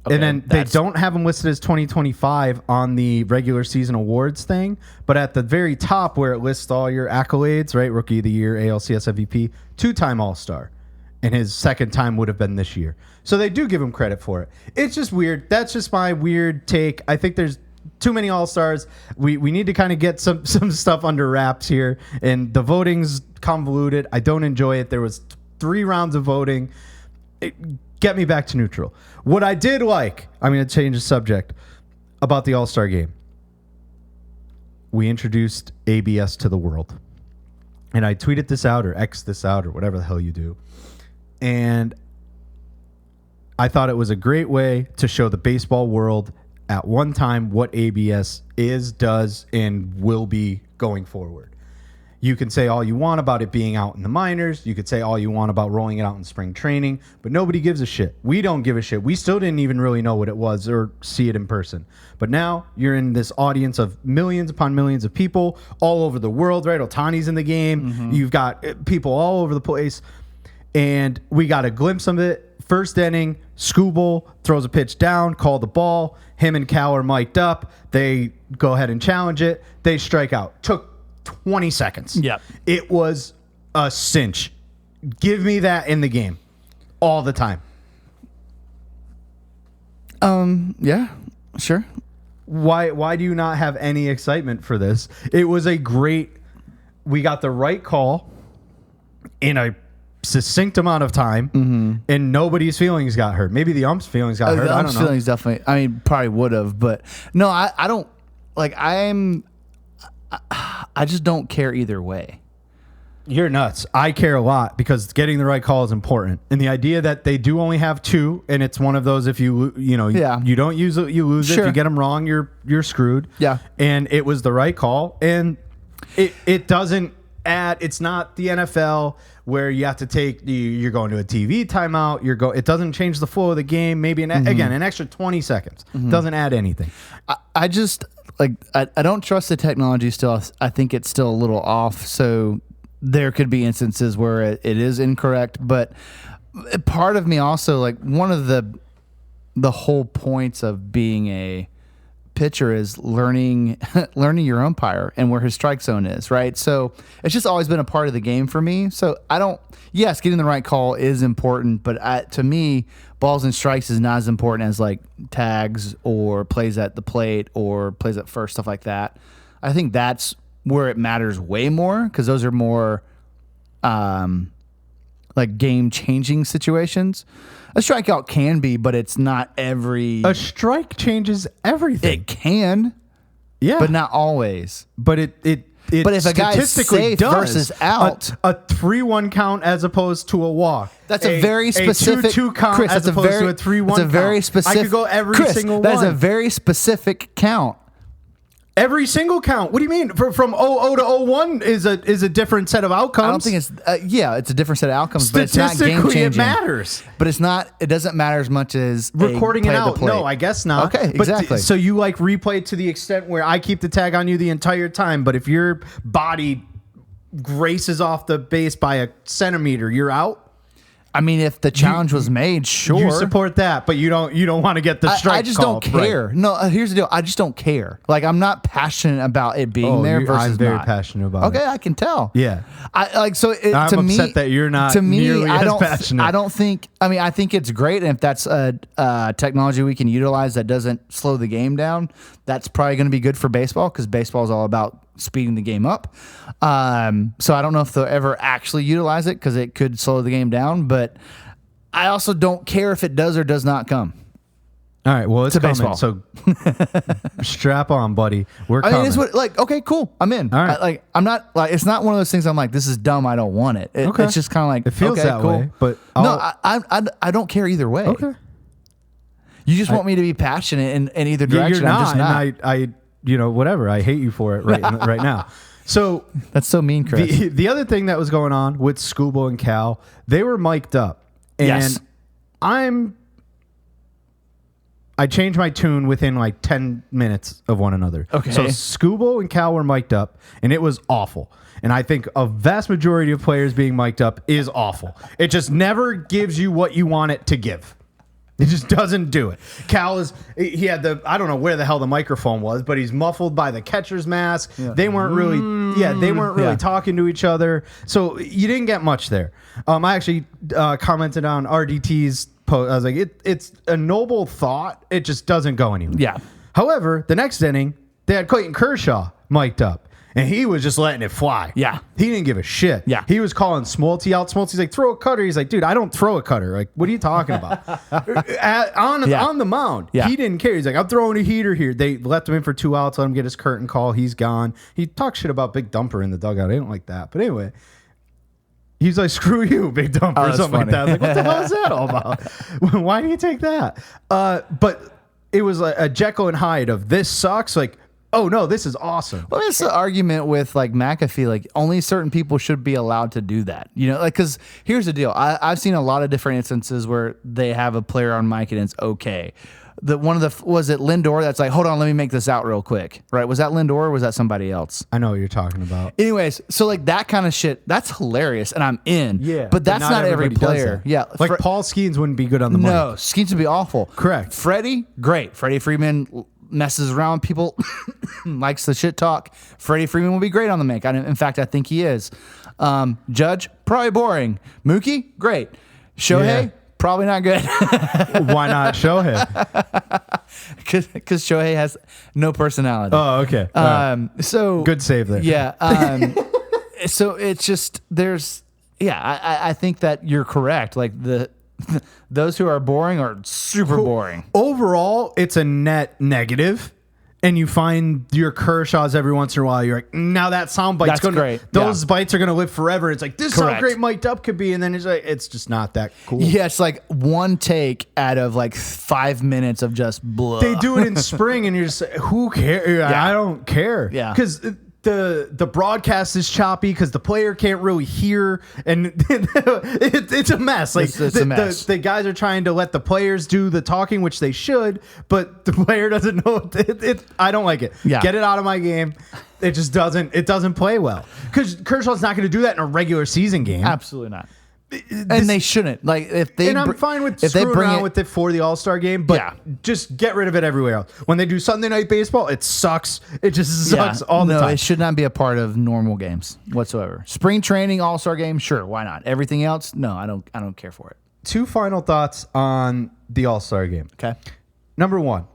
Okay, And then they that's- don't have him listed as 2025 on the regular season awards thing. But at the very top where it lists all your accolades, right? Rookie of the Year, ALCS MVP, 2-time All-Star. And his second time would have been this year. So they do give him credit for it. It's just weird. That's just my weird take. I think there's too many All-Stars. We need to kind of get some stuff under wraps here. And the voting's convoluted. I don't enjoy it. There was 3 rounds of voting. Get me back to neutral. What I did like, I'm going to change the subject, about the All-Star game. We introduced ABS to the world. And I tweeted this out or X this out or whatever the hell you do. And I thought it was a great way to show the baseball world at one time what ABS is, does, and will be going forward. You can say all you want about it being out in the minors. You could say all you want about rolling it out in spring training, but nobody gives a shit. We don't give a shit. We still didn't even really know what it was or see it in person. But now you're in this audience of millions upon millions of people all over the world, right? Otani's in the game. Mm-hmm. You've got people all over the place. And we got a glimpse of it. First inning, Skubal throws a pitch down, call the ball. Him and Cal are mic'd up. They go ahead and challenge it. They strike out. Took 20 seconds. Yep. It was a cinch. Give me that in the game all the time. Yeah, sure. Why do you not have any excitement for this? It was we got the right call in a succinct amount of time, and nobody's feelings got hurt. Maybe the ump's feelings got hurt. The I ump's don't know. feelings definitely, I mean, probably would have, but no, I don't, like, I just don't care either way. You're nuts. I care a lot because getting the right call is important. And the idea that they do only have two, and it's one of those, if you don't use it, you lose it. Sure. If you get them wrong, you're screwed. Yeah. And it was the right call. And it doesn't add, it's not the NFL where you have to you're going to a TV timeout. It doesn't change the flow of the game. Maybe again, an extra 20 seconds. Doesn't add anything. I just, like, I don't trust the technology still. I think it's still a little off. So there could be instances where it is incorrect. But part of me also, like, one of the whole points of being a pitcher is learning your umpire and where his strike zone is, right? So it's just always been a part of the game for me. So yes, getting the right call is important, but to me, balls and strikes is not as important as like tags or plays at the plate or plays at first, stuff like that. I think that's where it matters way more because those are more like game-changing situations. A strikeout can be, but it's not every... A strike changes everything. It can, yeah, but not always. But it But if a guy's safe versus out, a 3-1 count as opposed to a walk. That's a very specific 2-2 count Chris, as opposed to a 3-1 count. That's a very specific. I could go every Chris, single that one. is a very specific count. Every single count. What do you mean? From 0-0 to 0-1 is a different set of outcomes. I don't think it's it's a different set of outcomes, but it's not game Statistically, changing. it matters. But it's not. It doesn't matter as much as Recording it play out. the plate. No, I guess not. Okay, But exactly. so you like replay to the extent where I keep the tag on you the entire time, but if your body graces off the base by a centimeter, you're out. I mean, if the challenge was made, sure. You support that, but you don't want to get the strike. I just called. don't care. Right. No, here's the deal. I just don't care. Like, I'm not passionate about it being there versus I'm very not. passionate about it. Okay, I can tell. Yeah. I'm to me, upset that you're not to me, nearly as passionate. I don't think. I mean, I think it's great, and if that's a technology we can utilize that doesn't slow the game down, that's probably going to be good for baseball because baseball is all about speeding the game up. So I don't know if they'll ever actually utilize it because it could slow the game down, but I also don't care if it does or does not come. All right, well, it's coming, baseball. so strap on, buddy. We're I coming. mean, it's what, like, okay, cool, I'm in. All right. I'm not like, it's not one of those things I'm like, this is dumb, I don't want it. Okay. It's just kind of like, it feels okay, that cool. way, but I don't care either way. Okay. You just want me to be passionate in either direction. You're I'm just not. and I whatever. I hate you for it right now. So That's so mean, Chris. the other thing that was going on with Skubal and Cal, they were mic'd up, and Yes. I changed my tune within like 10 minutes of one another. Okay. So Skubal and Cal were mic'd up, and it was awful. And I think a vast majority of players being mic'd up is awful. It just never gives you what you want it to give. It just doesn't do it. Cal he had I don't know where the hell the microphone was, but he's muffled by the catcher's mask. Yeah. They weren't really talking to each other. So you didn't get much there. I actually commented on RDT's post. I was like, it's a noble thought. It just doesn't go anywhere. Yeah. However, the next inning, they had Clayton Kershaw mic'd up. And he was just letting it fly. Yeah. He didn't give a shit. Yeah. He was calling Smolty out. Smolty's like, throw a cutter. He's like, dude, I don't throw a cutter. Like, what are you talking about? On the mound. Yeah. He didn't care. He's like, I'm throwing a heater here. They left him in for 2 outs, let him get his curtain call. He's gone. He talks shit about Big Dumper in the dugout. I didn't like that. But anyway, he's like, screw you, Big Dumper, or something like that. I was like, what the hell is that all about? Why do you take that? But it was a Jekyll and Hyde of this sucks. Like, oh no, this is awesome. Well, it's the argument with like McAfee. Like only certain people should be allowed to do that. You know, like because here's the deal. I've seen a lot of different instances where they have a player on mic and it's okay. Was it Lindor that's like, hold on, let me make this out real quick. Right? Was that Lindor or was that somebody else? I know what you're talking about. Anyways, so like that kind of shit, that's hilarious, and I'm in. Yeah, but that's not every everybody does player. that. Yeah, like Paul Skeens wouldn't be good on the mic. No, Skeens would be awful. Correct. Freddie, great. Freddie Freeman messes around with people, likes the shit talk. Freddie Freeman will be great on the mic. In fact, I think he is. Judge, probably boring. Mookie, great. Shohei, probably not good. Why not Shohei? Because Shohei has no personality. Oh, okay. So good save there. Yeah. So it's just I think that you're correct. Like those who are boring are super boring. Overall, it's a net negative. And you find your Kershaws every once in a while. You're like, now that sound bite's going to, those bites are going to live forever. It's like, this is how great mic'd up could be. And then it's like, it's just not that cool. Yeah, it's like one take out of like 5 minutes of just blah. They do it in spring and you're just, who cares? Yeah. I don't care. Yeah. Because the broadcast is choppy because the player can't really hear, and it's a mess. Like it's a mess. The guys are trying to let the players do the talking, which they should, but the player doesn't know. I don't like it. Yeah. Get it out of my game. It just doesn't. It doesn't play well because Kershaw's not going to do that in a regular season game. Absolutely not. And they shouldn't. Like if they and I'm fine with screwing around with it for the All-Star game, but just get rid of it everywhere else. When they do Sunday Night Baseball, it sucks. It just sucks all the time. No, it should not be a part of normal games whatsoever. Spring training, All-Star game, sure, why not? Everything else, no, I don't care for it. 2 final thoughts on the All-Star game. Okay. Number 1,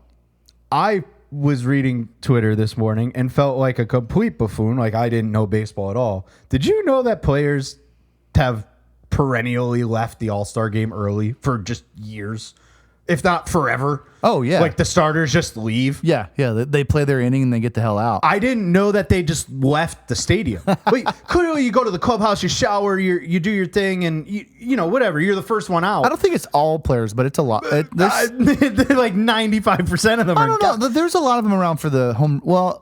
I was reading Twitter this morning and felt like a complete buffoon, like I didn't know baseball at all. Did you know that players have perennially left the All-Star game early for just years, if not forever? Oh, yeah. Like the starters just leave. Yeah. They play their inning and they get the hell out. I didn't know that they just left the stadium. Like, clearly you go to the clubhouse, you shower, you do your thing, and you know, whatever. You're the first one out. I don't think it's all players, but it's a lot. Like 95% of them I don't know. There's a lot of them around for the home. Well,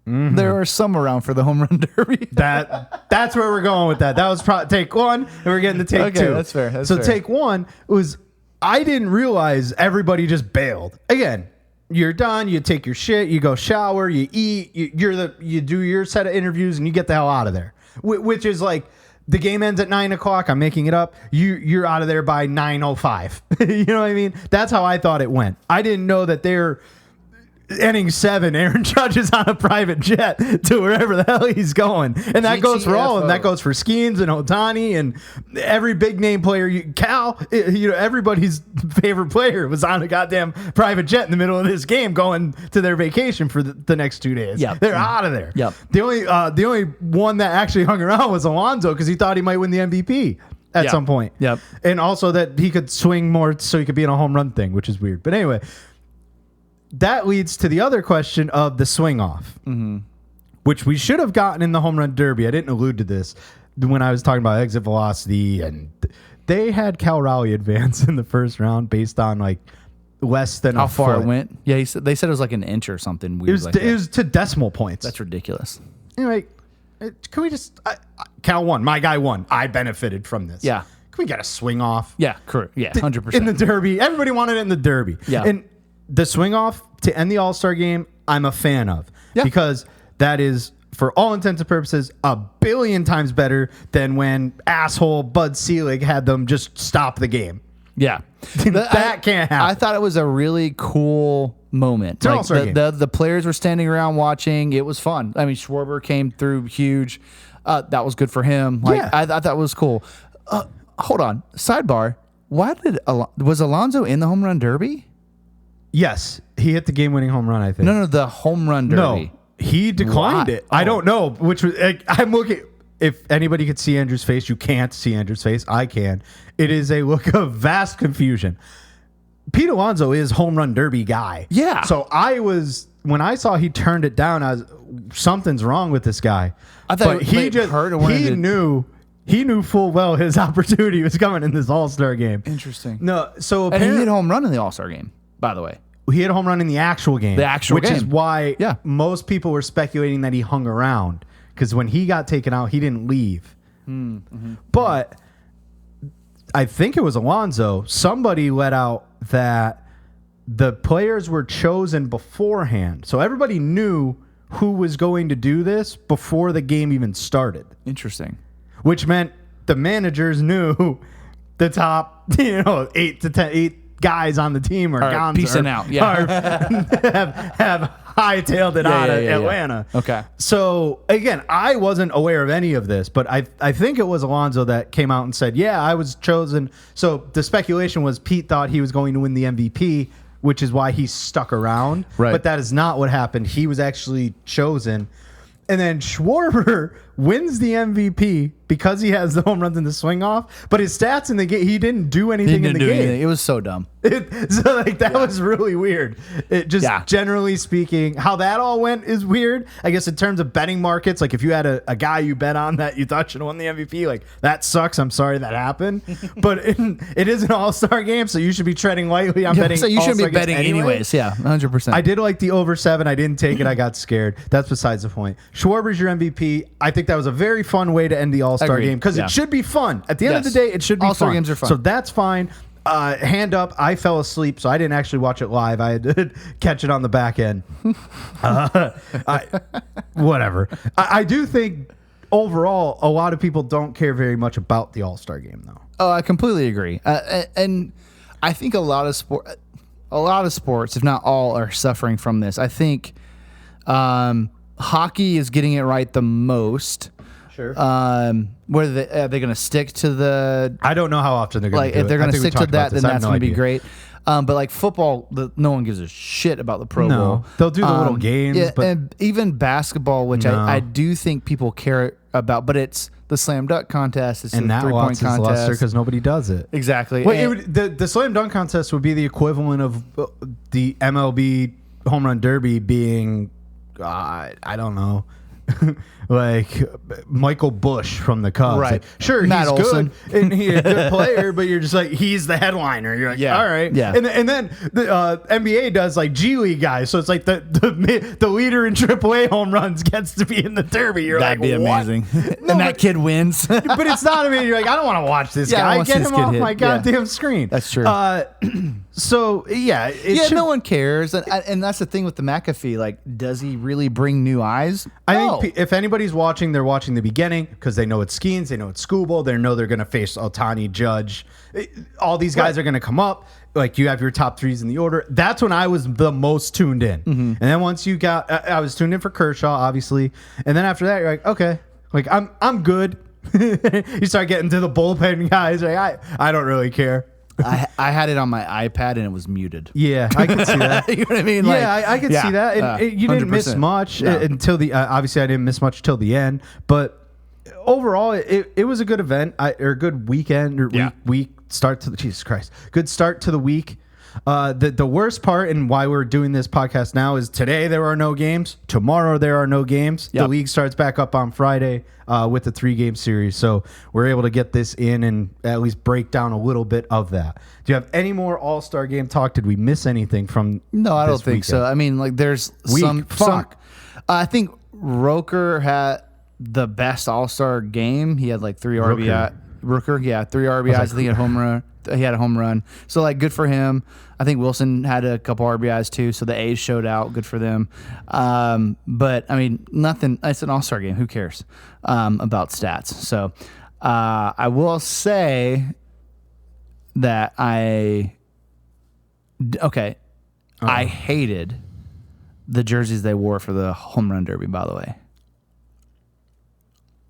there are some around for the home run derby. That's where we're going with that. That was probably take 1, and we're getting to take 2. That's fair. So take 1 was, I didn't realize everybody just bailed. Again, you're done. You take your shit. You go shower. You eat. You do your set of interviews, and you get the hell out of there. Which is like, the game ends at 9:00. I'm making it up. You're out of there by 9:05. You know what I mean? That's how I thought it went. I didn't know that they're inning 7, Aaron Judge is on a private jet to wherever the hell he's going. And that goes for all. And that goes for Skeens and Ohtani and every big name player. Cal, everybody's favorite player was on a goddamn private jet in the middle of this game going to their vacation for the next 2 days. Yep. They're out of there. Yep. The only one that actually hung around was Alonso because he thought he might win the MVP at some point. Yep. And also that he could swing more so he could be in a home run thing, which is weird. But anyway, that leads to the other question of the swing off, which we should have gotten in the home run derby. I didn't allude to this when I was talking about exit velocity, and they had Cal Raleigh advance in the first round based on like less than how a far foot. it went. Yeah, they said it was like an inch or something weird. It was to decimal points. That's ridiculous. Anyway, can we just Cal won. My guy won. I benefited from this. Yeah. Can we get a swing off? Yeah, correct. Yeah, 100%. In the derby. Everybody wanted it in the derby. Yeah. And the swing off to end the All-Star game, I'm a fan of. Yeah. Because that is, for all intents and purposes, a billion times better than when asshole Bud Selig had them just stop the game. Yeah. That can't happen. I thought it was a really cool moment. It's an All-Star game. The players were standing around watching. It was fun. I mean, Schwarber came through huge. That was good for him. I thought it was cool. Hold on. Sidebar. Was Alonso in the home run derby? Yes. He hit the game-winning home run, I think. No, the home run derby. He declined Why? it. I don't know. Which was I'm looking. If anybody could see Andrew's face, you can't see Andrew's face. I can. It is a look of vast confusion. Pete Alonso is home run derby guy. Yeah. So when I saw he turned it down, I was something's wrong with this guy. I thought but he knew full well his opportunity was coming in this All-Star game. Interesting. No, so And he hit a home run in the All-Star game, by the way. he hit a home run in the actual game. Which game. is why Yeah. most people were speculating that he hung around. Because when he got taken out, he didn't leave. But I think it was Alonso. Somebody let out that the players were chosen beforehand. So everybody knew who was going to do this before the game even started. Interesting. Which meant the managers knew the top, 8 guys on the team are gone. Peacing out. Yeah. have hightailed it out of Atlanta. Yeah. Okay. So again, I wasn't aware of any of this, but I think it was Alonso that came out and said, "Yeah, I was chosen." So the speculation was Pete thought he was going to win the MVP, which is why he stuck around. Right. But that is not what happened. He was actually chosen. And then Schwarber wins the MVP because he has the home runs and the swing off. But his stats in the game, he didn't do anything in the game. Anything. It was so dumb. That was really weird. It just generally speaking, how that all went is weird. I guess in terms of betting markets, like if you had a guy you bet on that you thought should have won the MVP, like that sucks. I'm sorry that happened. But it is an All-Star game, so you should be treading lightly on betting. So you shouldn't All-Star be betting games anyways. Yeah, 100%. I did like the over 7. I didn't take it. I got scared. That's besides the point. Schwarber's your MVP. I think that was a very fun way to end the All-Star Agreed. game because it should be fun. At the end of the day, it should be All-Star fun. games are fun. So that's fine. Hand up, I fell asleep, so I didn't actually watch it live. I had to catch it on the back end. Whatever. I do think overall, a lot of people don't care very much about the All-Star game, though. Oh, I completely agree. And I think a lot of sports, if not all, are suffering from this. I think hockey is getting it right the most. Sure. Whether are they going to stick to the? I don't know how often they're going to do it. If they're going to stick to that, then that's going to be idea. great. But like football, no one gives a shit about the Pro Bowl. They'll do the little games. Yeah, but and even basketball, which I do think people care about, but it's the slam dunk contest. It's and the that 3-point contest because nobody does it. Exactly. Well, the slam dunk contest would be the equivalent of the MLB home run derby being, I don't know, like Michael Bush from the Cubs. Right. Like, sure, Matt he's Olson. good and he's a good player, but you're just like, he's the headliner. You're like, all right. Yeah. And then the NBA does like G League guys. So it's like the leader in AAA home runs gets to be in the derby. You're That'd like, be what? amazing. No, and that kid wins. But it's not amazing. You're like, I don't want to watch this Yeah, I guy. wanna see Get this him kid off hit. my Yeah. goddamn screen. That's true. So yeah, No one cares, and that's the thing with the McAfee. Like, does he really bring new eyes? I think if anybody's watching, they're watching the beginning because they know it's Skeens, they know it's Scooble, they know they're going to face Ohtani, Judge. All these guys are going to come up. Like you have your top 3s in the order. That's when I was the most tuned in. And then once you got, I was tuned in for Kershaw, obviously. And then after that, you're like, okay, like I'm good. You start getting to the bullpen guys. Like I don't really care. I had it on my iPad and it was muted. Yeah, I can see that. You know what I mean? I could see that. And you didn't miss 100%. much No. until the. Obviously, I didn't miss much till the end. But overall, it was a good event or a good weekend or week start to the Jesus Christ. Good start to the week. The worst part and why we're doing this podcast now is today there are no games. Tomorrow there are no games. Yep. The league starts back up on Friday with the 3-game series. So we're able to get this in and at least break down a little bit of that. Do you have any more All-Star game talk? Did we miss anything from No, I don't this think weekend? so. I mean, like there's some. I think Roker had the best All-Star game. He had like 3 RBI. Rooker, 3 RBIs. I think he had home run. He had a home run. So like good for him. I think Wilson had a couple RBIs too. So the A's showed out. Good for them. But I mean, nothing. It's an All-Star game. Who cares about stats? So I will say that I hated the jerseys they wore for the home run derby. By the way.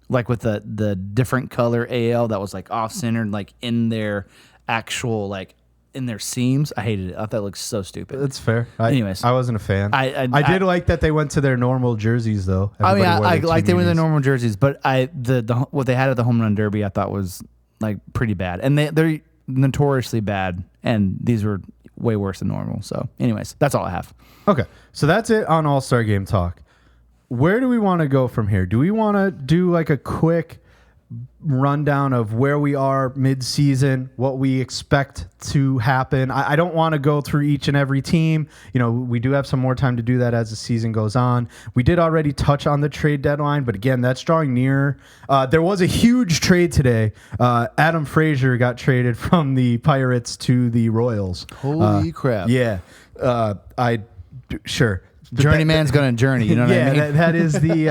Like with the different color AL that was like off centered, like in their actual like in their seams. I hated it. I thought it looked so stupid. That's fair. Anyways. I wasn't a fan. I did like that they went to their normal jerseys though. I mean, I Everybody wore like they were in their team normal jerseys, but the what they had at the home run derby I thought was like pretty bad, and they're notoriously bad, and these were way worse than normal. So, anyways, that's all I have. Okay, so that's it on All-Star Game talk. Where do we want to go from here? Do we want to do like a quick rundown of where we are mid-season, what we expect to happen? I don't want to go through each and every team. You know, we do have some more time to do that as the season goes on. We did already touch on the trade deadline, but again, that's drawing near. There was a huge trade today. Adam Frazier got traded from the Pirates to the Royals. Holy crap. Yeah. Sure. Journeyman's going to journey. You know what I mean? Yeah, that is the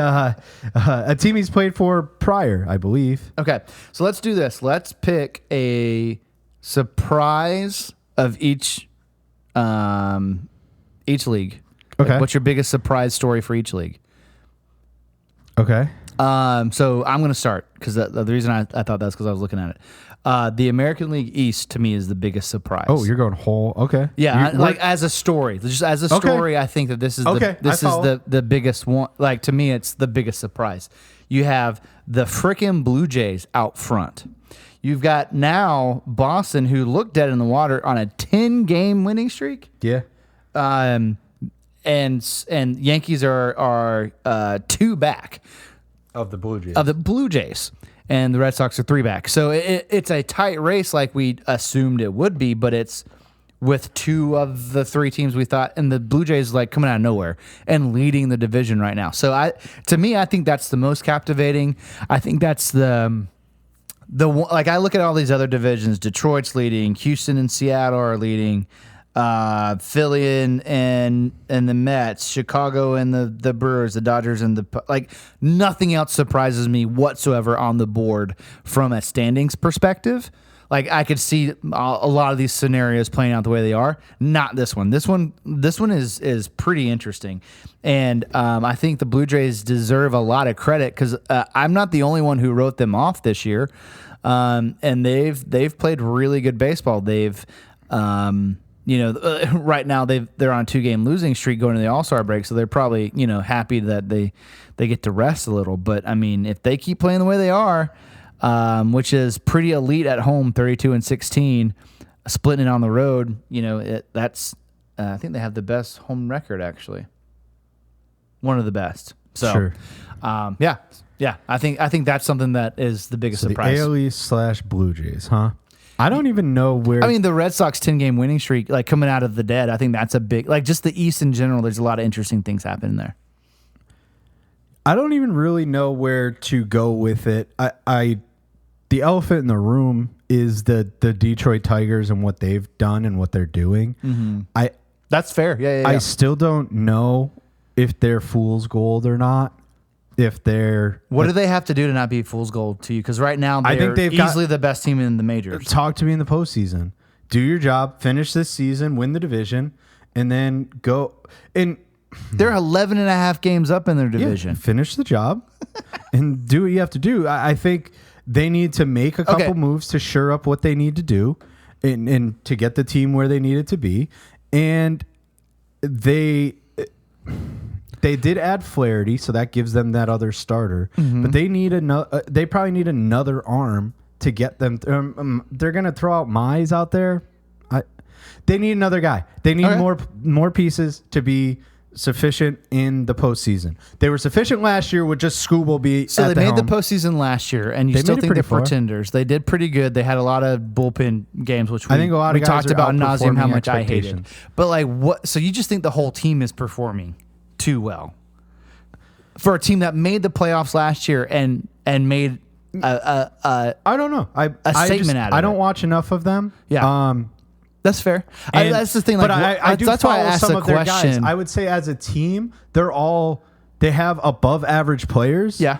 a team he's played for prior, I believe. Okay, so let's do this. Let's pick a surprise of each league. Okay. Like, what's your biggest surprise story for each league? Okay. So I'm going to start because the reason I thought that's because I was looking at it. The American League East to me is the biggest surprise. Oh, you're going whole. Okay. Yeah, like as a story, just as a story, I think that this is the biggest one. Like to me, it's the biggest surprise. You have the frickin' Blue Jays out front. You've got now Boston, who looked dead in the water on a 10-game winning streak. Yeah. And Yankees are 2 back Of the Blue Jays. of the Blue Jays. And the Red Sox are 3 back. So it's a tight race like we assumed it would be, but it's with 2 of the 3 teams we thought, and the Blue Jays like coming out of nowhere and leading the division right now. So to me, I think that's the most captivating. I think that's the like I look at all these other divisions. Detroit's leading, Houston and Seattle are leading, Philly and the Mets, Chicago and the Brewers, the Dodgers and like nothing else surprises me whatsoever on the board from a standings perspective. Like I could see a lot of these scenarios playing out the way they are. Not this one. This one is pretty interesting, and I think the Blue Jays deserve a lot of credit because I'm not the only one who wrote them off this year, and they've played really good baseball. They've right now they're on a 2-game losing streak going to the All-Star break, so they're probably happy that they get to rest a little. But I mean, if they keep playing the way they are, which is pretty elite at home, 32-16, splitting it on the road, that's I think they have the best home record actually, one of the best. So, sure. Yeah, I think that's something that is the biggest surprise. The AL East / Blue Jays, huh? I don't even know where. I mean, the Red Sox 10-game winning streak, like coming out of the dead, I think that's a big, like just the East in general, there's a lot of interesting things happening there. I don't even really know where to go with it. The elephant in the room is the Detroit Tigers and what they've done and what they're doing. Mm-hmm. That's fair. Yeah. I still don't know if they're fool's gold or not. If they're what do they have to do to not be fool's gold to you? Because right now I think they've easily the best team in the majors. Talk to me in the postseason. Do your job. Finish this season. Win the division, and then go. And they're 11.5 games up in their division. Finish the job and do what you have to do. I think they need to make a couple moves to shore up what they need to do, and to get the team where they need it to be. And they did add Flaherty, so that gives them that other starter. Mm-hmm. But they need they probably need another arm to get them. They're going to throw out Mize out there. They need another guy. They need more pieces to be sufficient in the postseason. They were sufficient last year with just Scooble be. So they made the postseason last year, and you still think they're pretenders. They did pretty good. They had a lot of bullpen games, which I think a lot of guys talked about ad nauseum how much I hated. expectations. But like what? So you just think the whole team is performing too well for a team that made the playoffs last year and made I don't know. A statement out of it. I don't watch enough of them. Yeah. That's fair. That's the thing. Like, but I do that's why I follow asked some the of their guys. question. I would say as a team, they have above average players. Yeah.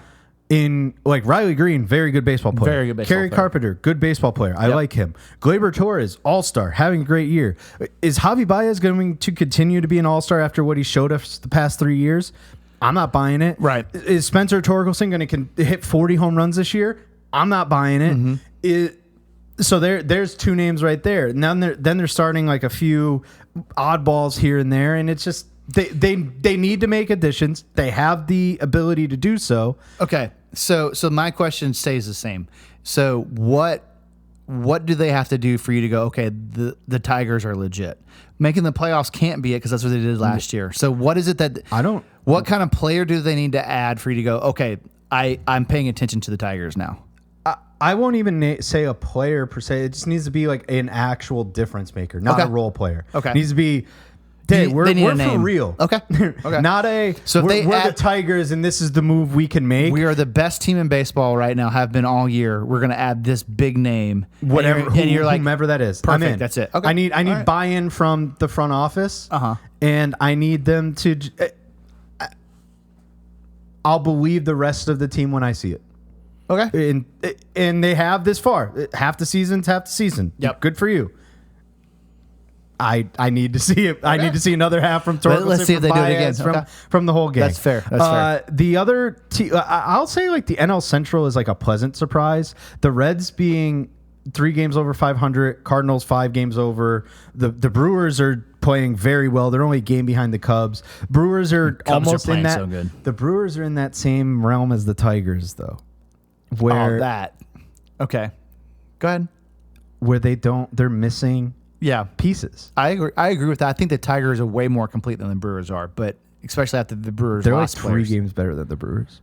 In like Riley Green, very good baseball player. Very good baseball Kerry player. Carpenter, good baseball player. I like him. Gleyber Torres, all-star, having a great year. Is Javi Baez going to continue to be an all-star after what he showed us the past 3 years? I'm not buying it. Right. Is Spencer Torkelson going to hit 40 home runs this year? I'm not buying it. So there's two names right there. Now they're starting like a few oddballs here and there, and it's just they need to make additions. They have the ability to do so. Okay, so my question stays the same. So what do they have to do for you to go, okay, the Tigers are legit? Making the playoffs can't be it because that's what they did last year. So what is it that what kind of player do they need to add for you to go, okay, I'm paying attention to the Tigers now? I won't even say a player per se. It just needs to be like an actual difference maker, not a role player. Okay. It needs to be, we're for real. Okay. Not we're the Tigers and this is the move we can make. We are the best team in baseball right now, have been all year. We're going to add this big name. Whatever, and you're like, whomever that is. Perfect, I'm in. that's it. Okay. I need buy-in from the front office. And I need them to, I'll believe the rest of the team when I see it. Okay. And they have this far. Half the season's half the season. Yep. Good for you. I need to see it. Okay. I need to see another half from Torkelson. Let's see if they do it again. From the whole game. That's fair. That's fair. The other I'll say like the NL Central is like a pleasant surprise. The Reds being 3 games over 500, Cardinals 5 games over. The Brewers are playing very well. They're only a game behind the Cubs. Brewers are almost in that. So good. The Brewers are in that same realm as the Tigers, though. Where okay, go ahead. Where they're missing pieces. I agree with that. I think the Tigers are way more complete than the Brewers are, but especially after the Brewers they're lost like 3 games better than the Brewers.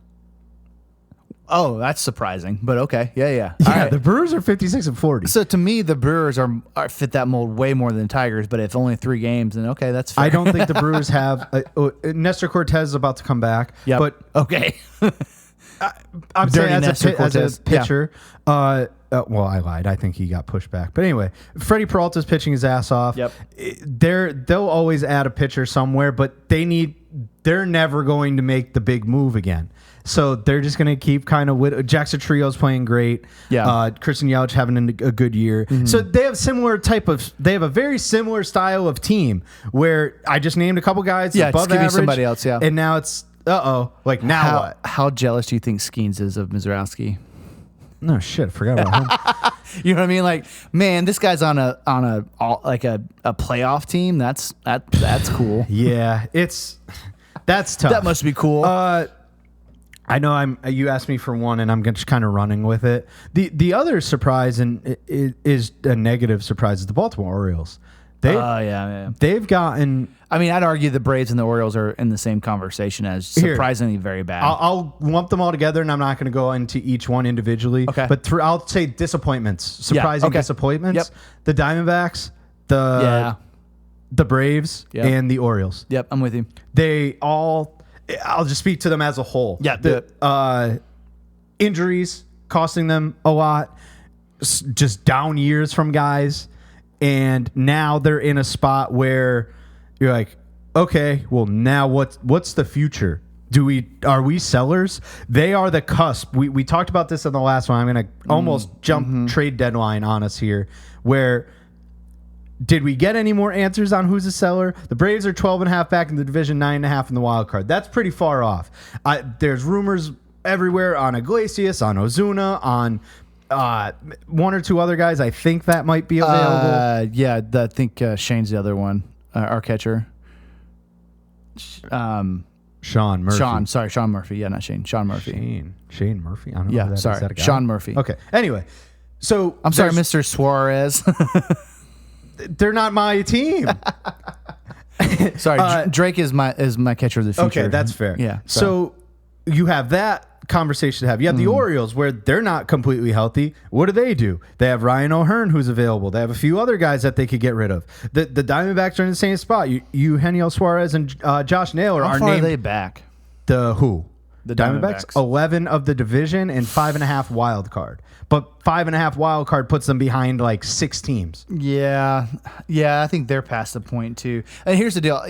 Oh, that's surprising, but okay, yeah. Right. The Brewers are 56-40. So to me, the Brewers are fit that mold way more than the Tigers. But if only 3 games, then okay, that's fair. I don't think the Brewers have. Nestor Cortez is about to come back. Yeah, but okay. I'm saying as a pitcher. Well, I lied. I think he got pushed back. But anyway, Freddie Peralta's pitching his ass off. Yep. They'll always add a pitcher somewhere, but they're never going to make the big move again. So they're just going to keep kind of Jackson Trio's playing great. Yeah. Christian Yelich having a good year. Mm-hmm. So they have a very similar style of team where I just named a couple guys above average. Somebody else, yeah. And now it's now what? How jealous do you think Skeens is of Mizrowski? No shit, I forgot about him. You know what I mean? Like, man, this guy's on a playoff team. That's cool. Yeah, that's tough. That must be cool. I know you asked me for one, and I'm just kind of running with it. The other surprise is a negative surprise is the Baltimore Orioles. They've gotten. I mean, I'd argue the Braves and the Orioles are in the same conversation as surprisingly very bad. I'll lump them all together, and I'm not going to go into each one individually. Okay. But I'll say disappointments, surprising disappointments. Yep. The Diamondbacks, the Braves, and the Orioles. Yep, I'm with you. I'll just speak to them as a whole. Yeah. The injuries costing them a lot, just down years from guys, and now they're in a spot where you're like, okay, well now what's the future? Are we sellers? They are the cusp. We talked about this in the last one. I'm going to almost jump trade deadline on us here, where. Did we get any more answers on who's a seller? The Braves are 12.5 back in the division, 9.5 in the wild card. That's pretty far off. There's rumors everywhere on Iglesias, on Ozuna, on one or two other guys. I think that might be available. I think Shane's the other one, our catcher. Sean Murphy. Sean Murphy. Yeah, not Shane. Sean Murphy. Shane Murphy? I don't know. Yeah, Is that a guy? Sean Murphy. Okay. Anyway, so I'm sorry, Mr. Suarez. They're not my team. Sorry, Drake is my catcher of the future. Okay, that's fair. Yeah. So you have that conversation to have. You have the Orioles where they're not completely healthy. What do? They have Ryan O'Hearn who's available. They have a few other guys that they could get rid of. The Diamondbacks are in the same spot. Eugenio Suarez and Josh Naylor are named. How far are they back? The who? The Diamondbacks. 11 of the division and 5.5 wild card. But 5.5 wild card puts them behind like 6 teams. Yeah, I think they're past the point too. And here's the deal: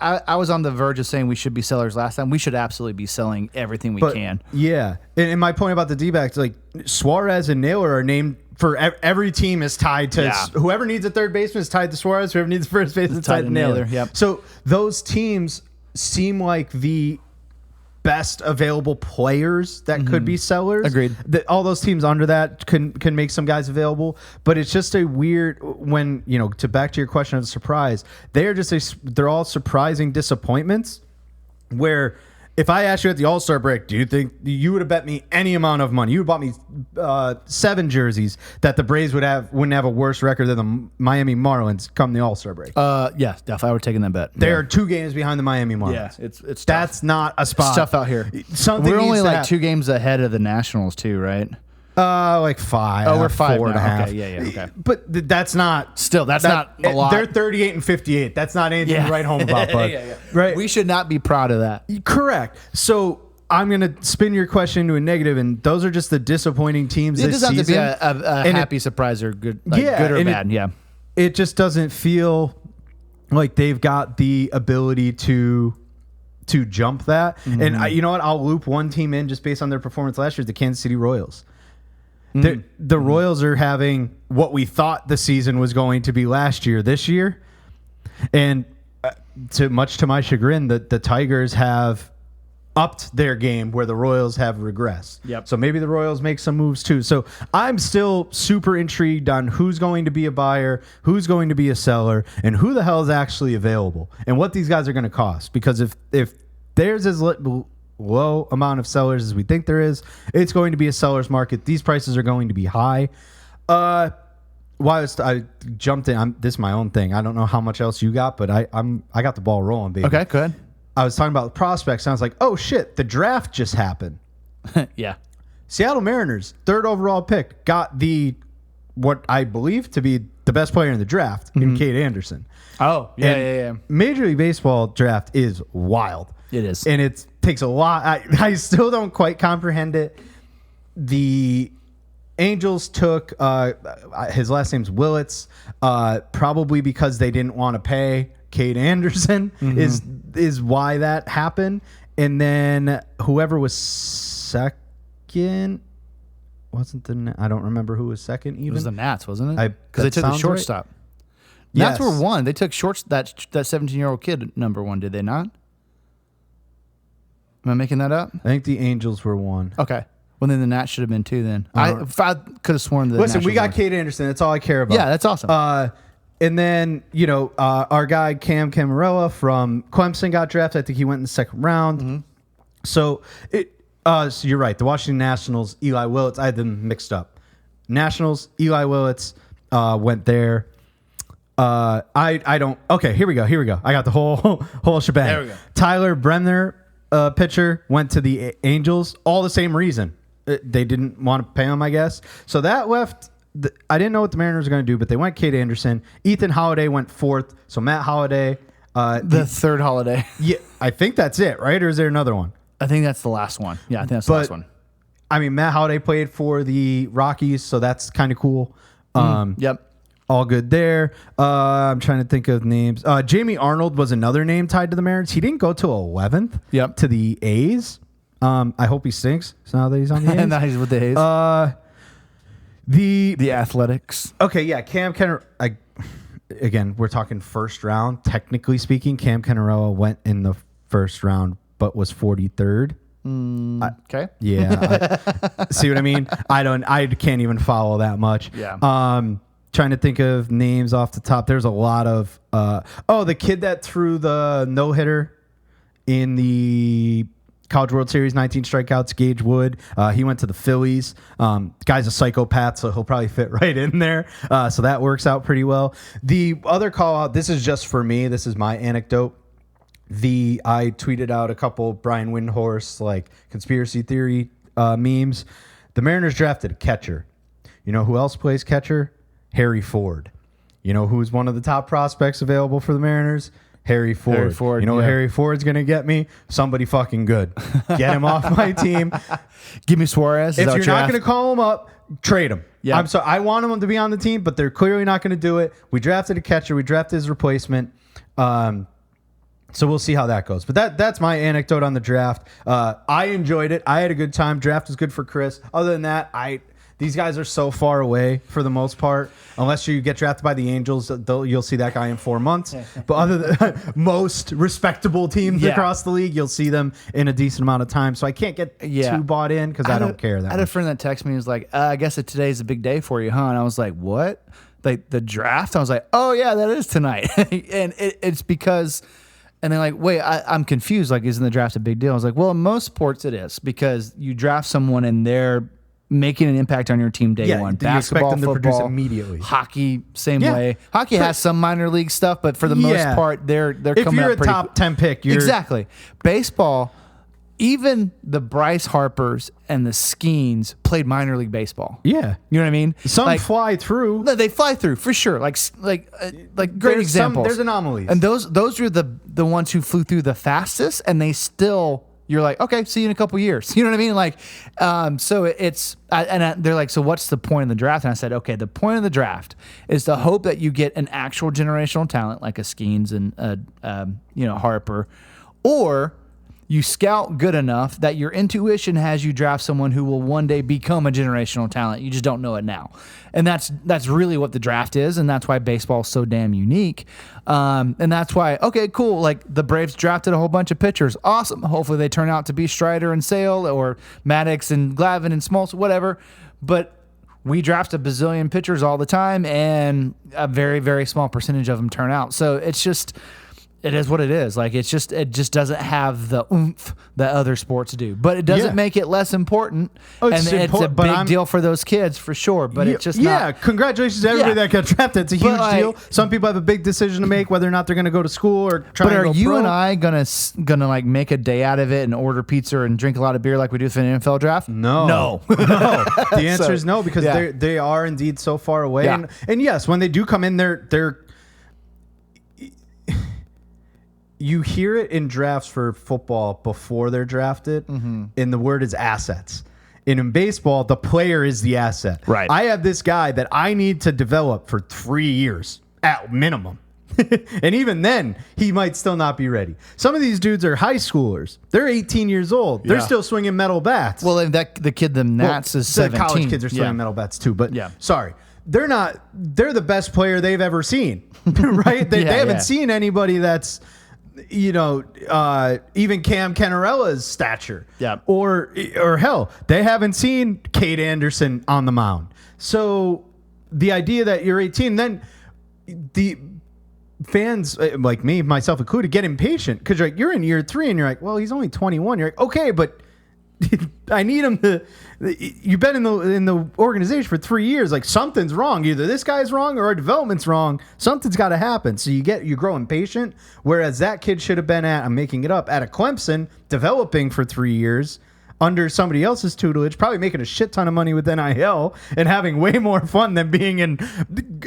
I was on the verge of saying we should be sellers last time. We should absolutely be selling everything we can. Yeah, and my point about the D-backs, like Suarez and Naylor are named for every team is tied to whoever needs a third baseman is tied to Suarez. Whoever needs a first baseman is tied to Naylor. Yep. So those teams seem like the best available players that could be sellers. Agreed. All those teams under that can make some guys available, but it's just a weird when to back to your question of the surprise. They're all surprising disappointments. Where if I asked you at the All-Star break, do you think you would have bet me any amount of money? You would have bought me 7 jerseys that the Braves wouldn't have a worse record than the Miami Marlins come the All-Star break. Yeah, definitely. I would have taken that bet. They are 2 games behind the Miami Marlins. Yeah, it's tough. That's not a spot. It's tough out here. We're only like 2 games ahead of the Nationals too, right? Like 5. Oh, we're 5 4.5. now. Okay, yeah, okay. But that's not not a lot. They're 38 and 58. That's not anything to write home about, bud. Yeah. Right? We should not be proud of that. Correct. So I'm gonna spin your question into a negative, and those are just the disappointing teams. It this doesn't have to season. be a happy surprise or good, good or bad. It just doesn't feel like they've got the ability to jump that. Mm-hmm. And you know what? I'll loop one team in just based on their performance last year: the Kansas City Royals. The Royals are having what we thought the season was going to be last year, this year, and much to my chagrin, the Tigers have upped their game where the Royals have regressed. Yep. So maybe the Royals make some moves too. So I'm still super intrigued on who's going to be a buyer, who's going to be a seller, and who the hell is actually available, and what these guys are going to cost. Because if there's as low amount of sellers as we think there is, it's going to be a seller's market. These prices are going to be high. I jumped in. This is my own thing. I don't know how much else you got, but I got the ball rolling, baby. Okay, good. I was talking about prospects. And I was like, oh shit, the draft just happened. Yeah. Seattle Mariners, 3rd overall pick, got what I believe to be the best player in the draft in Cade Anderson. Oh, yeah. Major League Baseball draft is wild. It is. And it takes a lot. I still don't quite comprehend it. The Angels took, his last name's Willits, probably because they didn't want to pay Cade Anderson is why that happened. And then whoever was second, I don't remember who was second even. It was the Nats, wasn't it? Because they that took the sounds shortstop. Right. Nats were 1. They took that 17-year-old kid number 1, did they not? Am I making that up? I think the Angels were 1. Okay. Well, then the Nats should have been 2 then. I could have sworn that. Listen, we got Cade Anderson. That's all I care about. Yeah, that's awesome. And then, our guy Cam Camarella from Clemson got drafted. I think he went in the 2nd round. So you're right. The Washington Nationals, Eli Willits, I had them mixed up. Nationals, Eli Willits went there. I don't. Okay, here we go. I got the whole shebang. There we go. Tyler Bremner, pitcher, went to the Angels. All the same reason. They didn't want to pay him, I guess. So that left. I didn't know what the Mariners were going to do, but they went Cade Anderson. Ethan Holiday went 4th. So Matt Holiday. The 3rd Holiday. Yeah, I think that's it, right? Or is there another one? I think that's the last one. Yeah, I think that's the last one. I mean, Matt Holiday played for the Rockies, so that's kind of cool. Yep. All good there. I'm trying to think of names. Jamie Arnold was another name tied to the Mariners. He didn't go till 11th. Yep. To the A's. I hope he stinks. So now that he's on the A's. And now he's with the A's. The Athletics. Okay, yeah. Cam Kenner. Again, we're talking 1st round. Technically speaking, Cam Kennerella went in the 1st round, but was 43rd. Okay. Yeah. See what I mean? I can't even follow that much. Yeah. Trying to think of names off the top. There's a lot of the kid that threw the no-hitter in the College World Series, 19 strikeouts, Gage Wood. He went to the Phillies. Guy's a psychopath, so he'll probably fit right in there. So that works out pretty well. The other call out, this is just for me. This is my anecdote. I tweeted out a couple Brian Windhorst conspiracy theory memes. The Mariners drafted a catcher. You know who else plays catcher? Harry Ford. You know who's one of the top prospects available for the Mariners? Harry Ford. You know what Harry Ford's going to get me? Somebody fucking good. Get him off my team. Give me Suarez. If you're not going to call him up, trade him. Yeah. I'm sorry. I want him to be on the team, but they're clearly not going to do it. We drafted a catcher. We drafted his replacement. So we'll see how that goes. But that's my anecdote on the draft. I enjoyed it. I had a good time. Draft was good for Chris. Other than that, These guys are so far away for the most part. Unless you get drafted by the Angels, you'll see that guy in 4 months. But other than most respectable teams across the league, you'll see them in a decent amount of time. So I can't get too bought in because I don't care that I had a friend that texted me and was like, I guess today's a big day for you, huh? And I was like, what? Like the draft? I was like, oh, yeah, that is tonight. And it's because... And they're like, wait, I'm confused. Like, isn't the draft a big deal? I was like, well, in most sports it is because you draft someone and they're making an impact on your team day one. Basketball, you expect them to football, produce immediately. Hockey, same way. Hockey has some minor league stuff, but for the most part, they're coming up pretty... If you're a top 10 pick, you're... Exactly. Baseball... Even the Bryce Harpers and the Skeens played minor league baseball. Yeah. You know what I mean? Some fly through. No, they fly through for sure. Like great examples. There's anomalies. And those are the ones who flew through the fastest, and they still, you're like, okay, see you in a couple years. You know what I mean? Like, so they're like, so what's the point of the draft? And I said, okay, the point of the draft is to hope that you get an actual generational talent like a Skeens and Harper, or you scout good enough that your intuition has you draft someone who will one day become a generational talent. You just don't know it now. And that's really what the draft is, and that's why baseball is so damn unique. And that's why, okay, cool, like the Braves drafted a whole bunch of pitchers. Awesome. Hopefully they turn out to be Strider and Sale or Maddox and Glavine and Smoltz, whatever. But we draft a bazillion pitchers all the time, and a very, very small percentage of them turn out. So it's just... It is what it is. Like it just doesn't have the oomph that other sports do, but it doesn't make it less important. It's a big deal for those kids for sure. But it's just not. Congratulations to everybody that got drafted. It's a huge deal. Some people have a big decision to make whether or not they're going to go to school or try. But to are go you pro. and I gonna like make a day out of it and order pizza and drink a lot of beer like we do for the NFL draft? No. No. The answer is no, because they are indeed so far away. Yeah. And yes, when they do come in, they're you hear it in drafts for football before they're drafted, and the word is assets. And in baseball, the player is the asset. Right. I have this guy that I need to develop for 3 years at minimum. And even then, he might still not be ready. Some of these dudes are high schoolers. They're 18 years old. They're still swinging metal bats. Well, the kid, the Nats is 17. The college kids are swinging metal bats too. But sorry, they're not. They're the best player they've ever seen. Right? They haven't seen anybody that's... even Cam Kennerella's stature. Yeah. Or hell, they haven't seen Kate Anderson on the mound. So the idea that you're 18, then the fans like me, myself included, get impatient because you're in year 3 and you're like, well, he's only 21. You're like, okay, but I need him to. You've been in the organization for 3 years. Like something's wrong. Either this guy's wrong or our development's wrong. Something's got to happen. So you grow impatient. Whereas that kid should have been I'm making it up, at a Clemson, developing for 3 years under somebody else's tutelage, probably making a shit ton of money with NIL and having way more fun than being in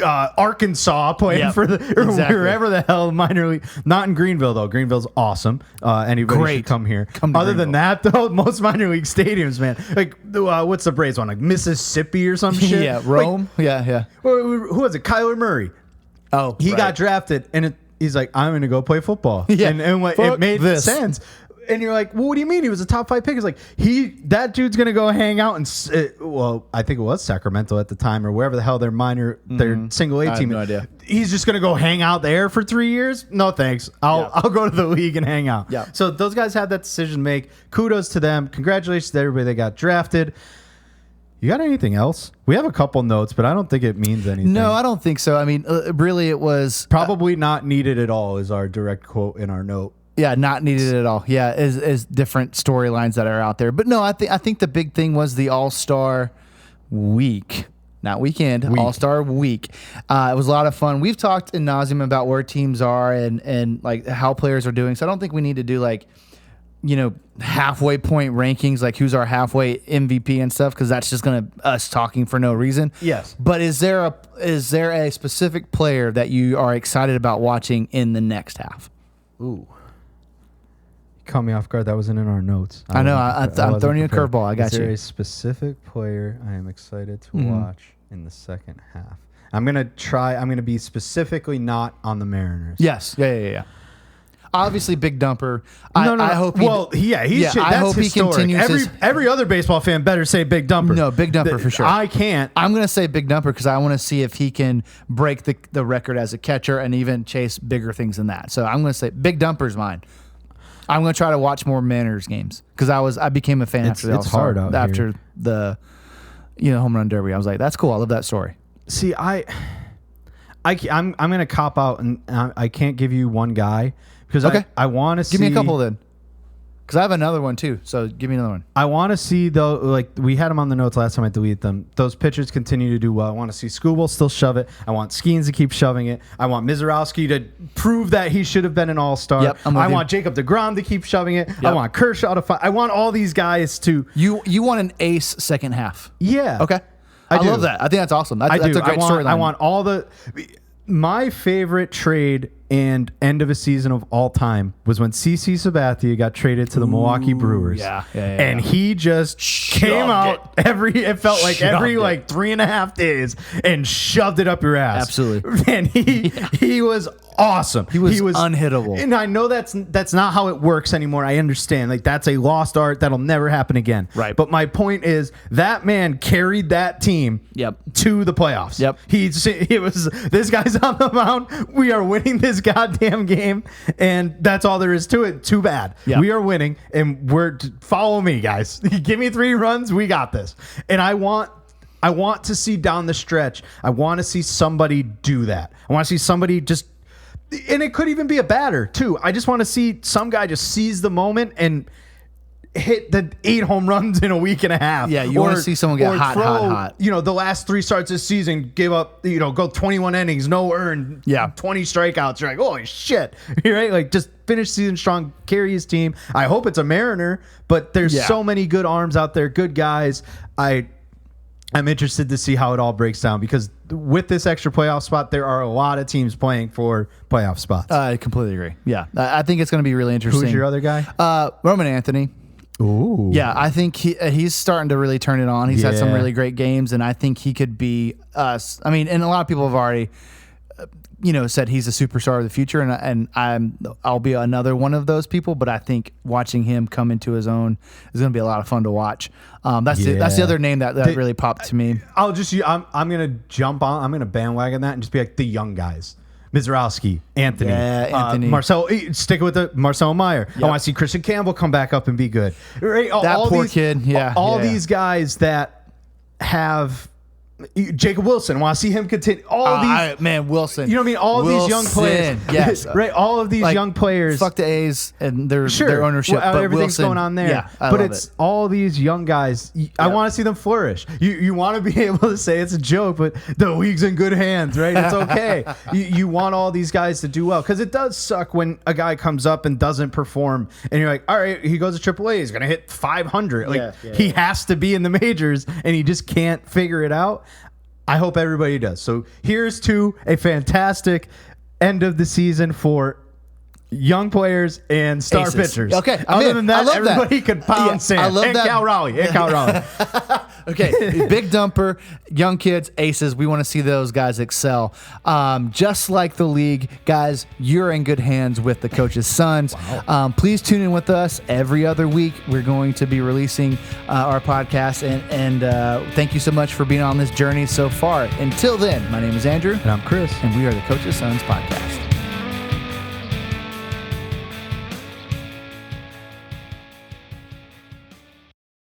Arkansas playing for wherever the hell minor league. Not in Greenville though. Greenville's awesome. Anybody should come here. Other than that though, most minor league stadiums, man, like what's the Braves one? Like Mississippi or some shit. Yeah, Rome. Like, who was it? Kyler Murray. Oh, he got drafted and he's like, I'm going to go play football. Yeah, and it made sense. And you're like, well, what do you mean? He was a top 5 pick. It's like that dude's gonna go hang out and I think it was Sacramento at the time or wherever the hell their single A team. No idea. He's just gonna go hang out there for 3 years. No thanks. I'll go to the league and hang out. Yeah. So those guys have that decision to make. Kudos to them. Congratulations to everybody that got drafted. You got anything else? We have a couple notes, but I don't think it means anything. No, I don't think so. I mean, really, it was probably not needed at all. Is our direct quote in our note. Yeah, not needed at all. Yeah, is different storylines that are out there. But no, I think the big thing was the All-Star week. Not weekend, All-Star week. It was a lot of fun. We've talked in nauseam about where teams are and like how players are doing. So I don't think we need to do like, halfway point rankings, like who's our halfway MVP and stuff, because that's just gonna us talking for no reason. Yes. But is there a specific player that you are excited about watching in the next half? Ooh. Caught me off guard. That wasn't in our notes. I know. I'm throwing you a curveball. I got you. Is there a specific player I am excited to watch in the second half? I'm going to be specifically not on the Mariners. Yes. Yeah. Obviously, big dumper. No, I hope. He, he's shit. I That's hope he historic. continues. Every other baseball fan better say big dumper. No, big dumper for sure. I can't. I'm going to say big dumper because I want to see if he can break the record as a catcher and even chase bigger things than that. So I'm going to say big dumper's mine. I'm going to try to watch more Mariners games because I became a fan after the All-Star, hard out after here. the home run derby. I was like, that's cool. I love that story. See, I'm going to cop out and I can't give you one guy because I want to see. Give me a couple then. Because I have another one too, so give me another one. I want to see, though, like we had them on the notes last time I deleted them. Those pitchers continue to do well. I want to see Skubal still shove it. I want Skeens to keep shoving it. I want Mizorowski to prove that he should have been an all-star. Yep, I want Jacob deGrom to keep shoving it. Yep. I want Kershaw to fight. I want all these guys to... You want an ace second half. Yeah. Okay. I love that. I think that's awesome. That's a great storyline. I want all the... My favorite trade and end of a season of all time was when CC Sabathia got traded to the Milwaukee Brewers. And he just came out it felt like every 3.5 days and shoved it up your ass. Absolutely. And he was awesome. He was unhittable. And I know that's not how it works anymore. I understand. Like that's a lost art that'll never happen again. Right. But my point is that man carried that team to the playoffs. Yep. He was this guy's on the mound. We are winning this goddamn game, and that's all there is to it. Too bad. Yep. We are winning, and follow me, guys. Give me 3 runs. We got this. And I want to see down the stretch. I want to see somebody do that. I want to see somebody just. And it could even be a batter, too. I just want to see some guy just seize the moment and hit the 8 home runs in a week and a half. Yeah, you want to see someone get hot. The last 3 starts this season, give up, go 21 innings, no earned, 20 strikeouts. You're like, holy shit. Right? Like, just finish season strong, carry his team. I hope it's a Mariner, but there's so many good arms out there, good guys. I'm interested to see how it all breaks down because with this extra playoff spot, there are a lot of teams playing for playoff spots. I completely agree. Yeah, I think it's going to be really interesting. Who's your other guy? Roman Anthony. Ooh. Yeah, I think he's starting to really turn it on. He's had some really great games, and I think he could be us. I mean, and a lot of people have already, said he's a superstar of the future, and I'll be another one of those people. But I think watching him come into his own is going to be a lot of fun to watch. That's the other name that really popped to me. I'm going to jump on. I'm going to bandwagon that and just be like the young guys. Mizorowski, Anthony, Marcel. Stick with the Marcel Meyer. Yep. I want to see Christian Campbell come back up and be good. Right? That poor kid. Yeah. All these guys that have Jacob Wilson. I want to see him continue. Wilson. You know what I mean? All of these young players. Yes. Right? All of these young players. Fuck the A's and their ownership. But everything's Wilson, going on there. Yeah, but it's all these young guys. I want to see them flourish. You want to be able to say it's a joke, but the league's in good hands, right? It's okay. you want all these guys to do well because it does suck when a guy comes up and doesn't perform and you're like, all right, he goes to AAA. He's going to hit 500. He has to be in the majors and he just can't figure it out. I hope everybody does. So here's to a fantastic end of the season for young players and star pitchers. Okay. Other than that, everybody could pound sand. I love that. Cal Raleigh. Okay. Big dumper, young kids, aces. We want to see those guys excel. Just like the league, guys, you're in good hands with the Coach's Sons. Wow. Please tune in with us every other week. We're going to be releasing our podcast. And thank you so much for being on this journey so far. Until then, my name is Andrew. And I'm Chris. And we are the Coach's Sons podcast.